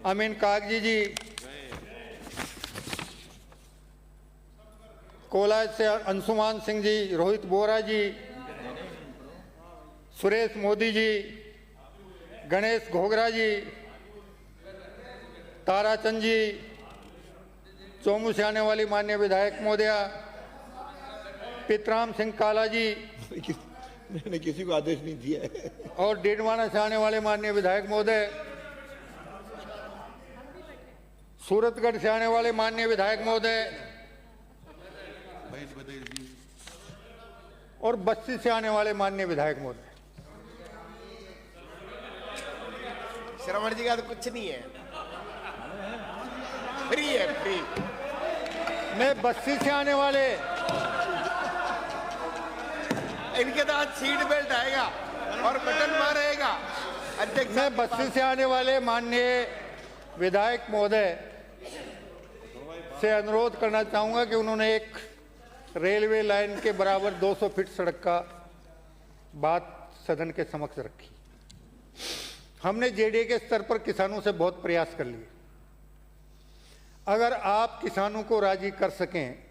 अमीन कागजी जी, कोलाज से अंशुमान सिंह जी, रोहित बोरा जी, सुरेश मोदी जी, गणेश घोगरा जी, ताराचंद जी, चोमू से आने वाली माननीय विधायक महोदया पितराम सिंह काला जी, मैंने किसी को आदेश नहीं दिया है। और डेडवाना से आने वाले माननीय विधायक महोदय, सूरतगढ़ से आने वाले माननीय विधायक महोदय और बस्ती से आने वाले माननीय विधायक महोदय। श्रवण जी का तो कुछ नहीं है, फ्री है, फ्री। मैं बस्ती से आने वाले, इनके तो आज सीट बेल्ट आएगा और बटन मारेगा अध्यक्ष। मैं बस्ती से आने वाले माननीय विधायक महोदय से अनुरोध करना चाहूंगा कि उन्होंने एक रेलवे लाइन के बराबर 200 फीट सड़क का बात सदन के समक्ष रखी। हमने जेडीए के स्तर पर किसानों से बहुत प्रयास कर लिए। अगर आप किसानों को राजी कर सकें,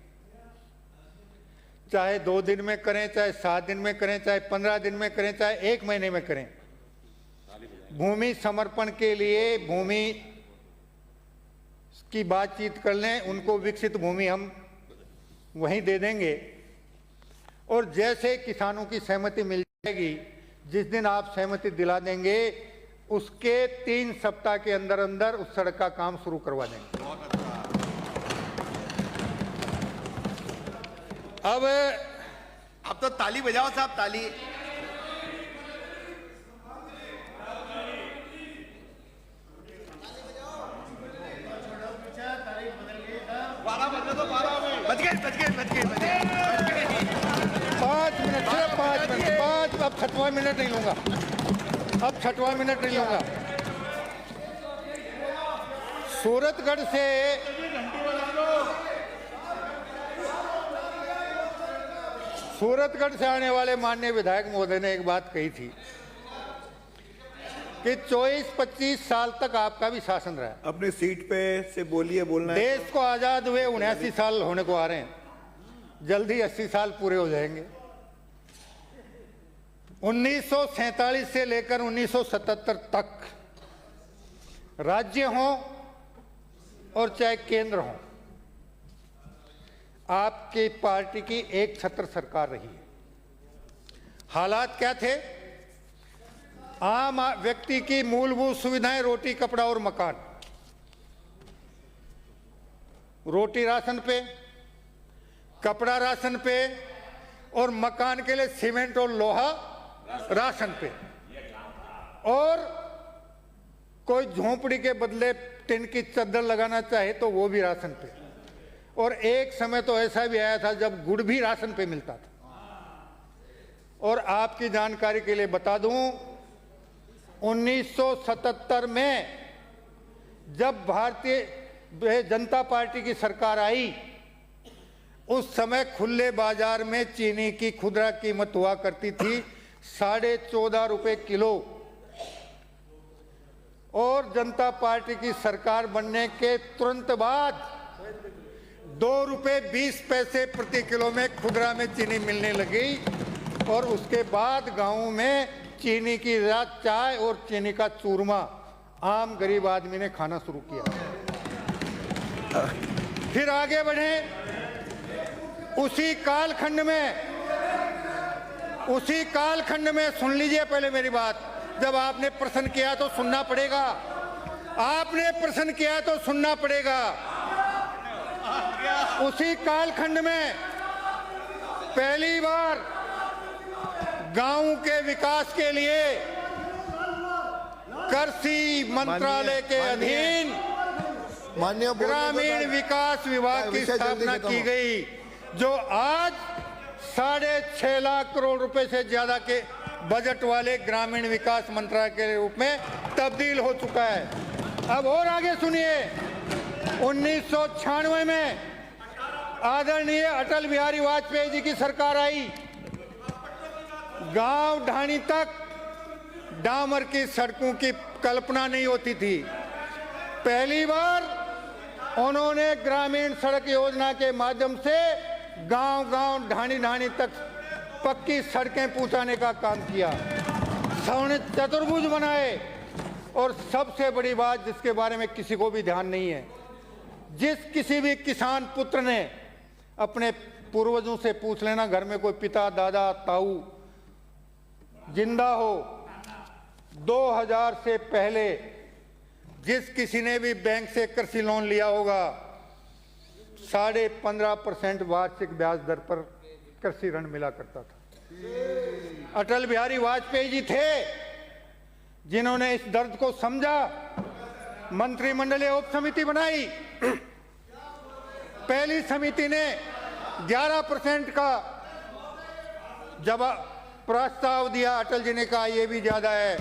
चाहे 2 दिन में करें, चाहे 7 दिन में करें, चाहे 15 दिन में करें, चाहे 1 महीने में करें, भूमि समर्पण के लिए भूमि की बातचीत कर लें, उनको विकसित भूमि हम वहीं दे देंगे। और जैसे किसानों की सहमति मिल जाएगी, जिस दिन आप सहमति दिला देंगे, उसके 3 सप्ताह के अंदर अंदर उस सड़क का काम शुरू करवा देंगे। अब तो ताली बजाओ साहब, ताली। बच गए 5 मिनट, सिर्फ 5 मिनट, 5। अब 6वां मिनट नहीं लूंगा, अब 6वां मिनट नहीं लूंगा। सूरतगढ़ से आने वाले माननीय विधायक महोदय ने एक बात कही थी कि 24-25 साल तक आपका भी शासन रहा है। अपनी सीट पे से बोलिए, बोलना है। देश को आजाद हुए 79 साल होने को आ रहे हैं, जल्दी 80 साल पूरे हो जाएंगे। 1947 से लेकर 1977 तक राज्य हों और चाहे केंद्र हो, आपकी पार्टी की एक छत्र सरकार रही है। हालात क्या थे? आम व्यक्ति की मूलभूत सुविधाएं, रोटी, कपड़ा और मकान। रोटी राशन पे, कपड़ा राशन पे और मकान के लिए सीमेंट और लोहा राशन पे, और कोई झोंपड़ी के बदले टिन की चादर लगाना चाहे तो वो भी राशन पे। और एक समय तो ऐसा भी आया था जब गुड़ भी राशन पे मिलता था। और आपकी जानकारी के लिए बता दूं, 1977 में जब भारतीय जनता पार्टी की सरकार आई उस समय खुले बाजार में चीनी की खुदरा कीमत हुआ करती थी 14.5 रुपए किलो, और जनता पार्टी की सरकार बनने के तुरंत बाद 2 रुपए 20 पैसे प्रति किलो में खुदरा में चीनी मिलने लगी, और उसके बाद गांवों में चीनी की रात चाय और चीनी का चूरमा आम गरीब आदमी ने खाना शुरू किया। फिर आगे बढ़े, उसी कालखंड में सुन लीजिए पहले मेरी बात, जब आपने प्रश्न किया तो सुनना पड़ेगा, आपने प्रश्न किया तो सुनना पड़ेगा। उसी कालखंड में पहली बार गांव के विकास के लिए कृषि मंत्रालय के अधीन माननीय ग्रामीण विकास विभाग की स्थापना की गई, जो आज 6.5 लाख करोड़ रुपए से ज्यादा के बजट वाले ग्रामीण विकास मंत्रालय के रूप में तब्दील हो चुका है। अब और आगे सुनिए, 1996 में आदरणीय अटल बिहारी वाजपेयी जी की सरकार आई। गांव ढाणी तक डामर की सड़कों की कल्पना नहीं होती थी। पहली बार उन्होंने ग्रामीण सड़क योजना के माध्यम से गांव-गांव ढाणी तक पक्की सड़कें पहुंचाने का काम किया, स्वर्ण चतुर्भुज बनाए। और सबसे बड़ी बात जिसके बारे में किसी को भी ध्यान नहीं है, जिस किसी भी किसान पुत्र ने अपने पूर्वजों से पूछ लेना, घर में कोई पिता दादा ताऊ जिंदा हो, 2000 से पहले जिस किसी ने भी बैंक से कृषि लोन लिया होगा, 15.5% वार्षिक ब्याज दर पर कृषि ऋण मिला करता था। अटल बिहारी वाजपेयी जी थे जिन्होंने इस दर्द को समझा, मंत्रिमंडलीय उप समिति बनाई। पहली समिति ने 11% का जवाब प्रस्ताव दिया, अटल जी ने कहा यह भी ज्यादा है।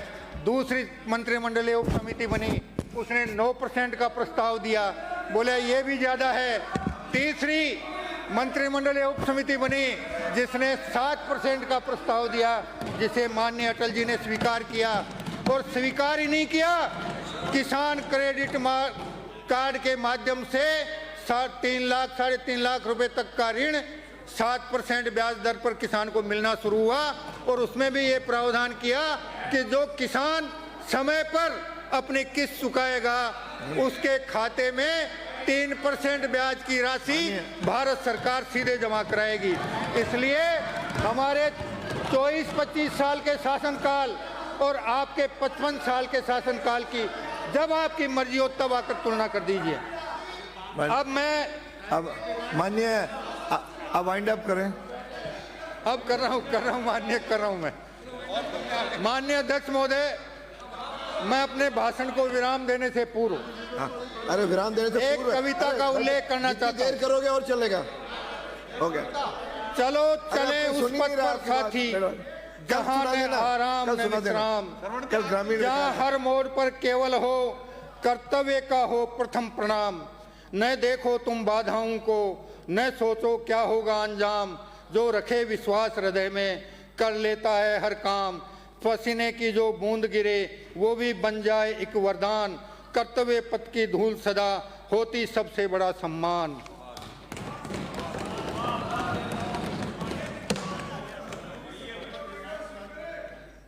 दूसरी मंत्रिमंडलीय उप समिति बनी, उसने 9% का प्रस्ताव दिया, बोले ये भी ज्यादा है। तीसरी मंत्रिमंडलीय उप समिति बनी जिसने 7% का प्रस्ताव दिया, जिसे माननीय अटल जी ने स्वीकार किया। और स्वीकार ही नहीं किया, किसान क्रेडिट कार्ड के माध्यम से 3.5 लाख रुपए तक का ऋण 7% ब्याज दर पर किसान को मिलना शुरू हुआ। और उसमें भी ये प्रावधान किया कि जो किसान समय पर अपनी किस्त चुकाएगा उसके खाते में 3% ब्याज की राशि भारत सरकार सीधे जमा कराएगी। इसलिए हमारे 24-25 साल के शासनकाल और आपके 55 साल के शासनकाल की जब आपकी मर्जी हो तब आकर तुलना कर दीजिए। अब माननीय अब वाइंड अप करें। अब कर रहा हूँ माननीय कर रहा हूँ मैं। माननीय अध्यक्ष महोदय, मैं अपने भाषण को विराम देने से पूर्व अरे विराम देने से एक कविता का उल्लेख करना चाहता हूँ। देर करोगे और चलेगा। हो गया, चलो चले उस पथ पर साथी जहाँ न आराम न विश्राम, जहाँ हर मोड़ पर केवल हो कर्तव्य का हो प्रथम प्रणाम। न देखो तुम बाधाओं को, न सोचो क्या होगा अंजाम। जो रखे विश्वास हृदय में कर लेता है हर काम। पसीने की जो बूंद गिरे वो भी बन जाए एक वरदान। कर्तव्य पथ की धूल सदा होती सबसे बड़ा सम्मान।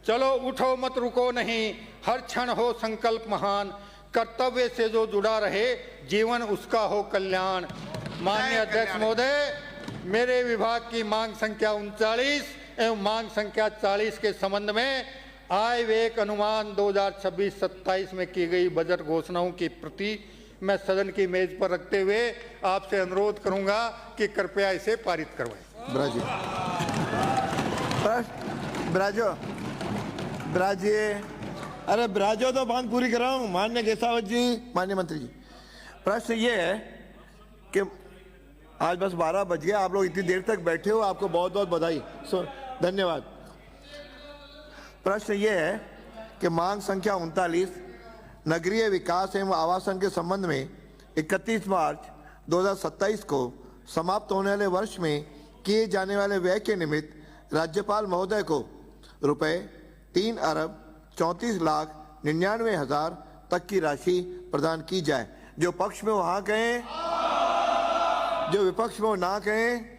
चलो उठो मत रुको नहीं, हर क्षण हो संकल्प महान। कर्तव्य से जो जुड़ा रहे जीवन उसका हो कल्याण। माननीय अध्यक्ष महोदय, मेरे विभाग की मांग संख्या 39 एवं मांग संख्या 40 के संबंध में आय व्यय अनुमान 2026-27 में की गई बजट घोषणाओं की प्रति मैं सदन की मेज पर रखते हुए आपसे अनुरोध करूंगा कि कृपया इसे पारित करवाएं। ब्राजिए अरे ब्राजो तो बात पूरी कर रहा हूँ। माननीय गेसावत जी, माननीय मंत्री जी, प्रश्न ये है कि आज बस 12 बज गया, आप लोग इतनी देर तक बैठे हो, आपको बहुत बहुत बधाई, धन्यवाद। प्रश्न ये है कि मांग संख्या 39 नगरीय विकास एवं आवासन के संबंध में 31 मार्च 2027 को समाप्त होने वाले वर्ष में किए जाने वाले व्यय के निमित्त राज्यपाल महोदय को रुपए 3,34,99,000 तक की राशि प्रदान की जाए। जो पक्ष में वो हाँ कहें, जो विपक्ष में वो ना कहें,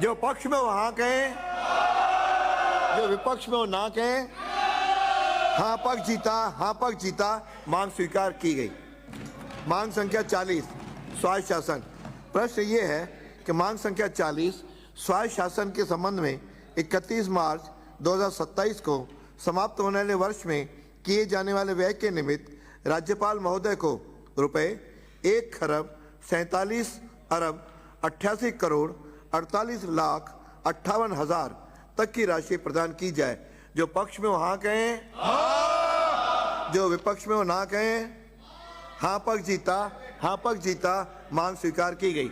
जो पक्ष में वो हाँ कहें, जो विपक्ष में वो ना कहें। हाँ पक्ष जीता, हाँ पक्ष जीता। मांग स्वीकार की गई। मांग संख्या 40 स्वायत्त शासन। प्रश्न ये है कि मांग संख्या 40 स्वायत्त शासन के संबंध में 31 मार्च 2027 को समाप्त होने वाले वर्ष में किए जाने वाले व्यय के निमित्त राज्यपाल महोदय को रुपए 1,47,88,48,58,000 तक की राशि प्रदान की जाए। जो पक्ष में वो हाँ कहें, जो विपक्ष में वो ना कहें। हाँ पक्ष जीता, हाँ पक्ष जीता। मांग स्वीकार की गई।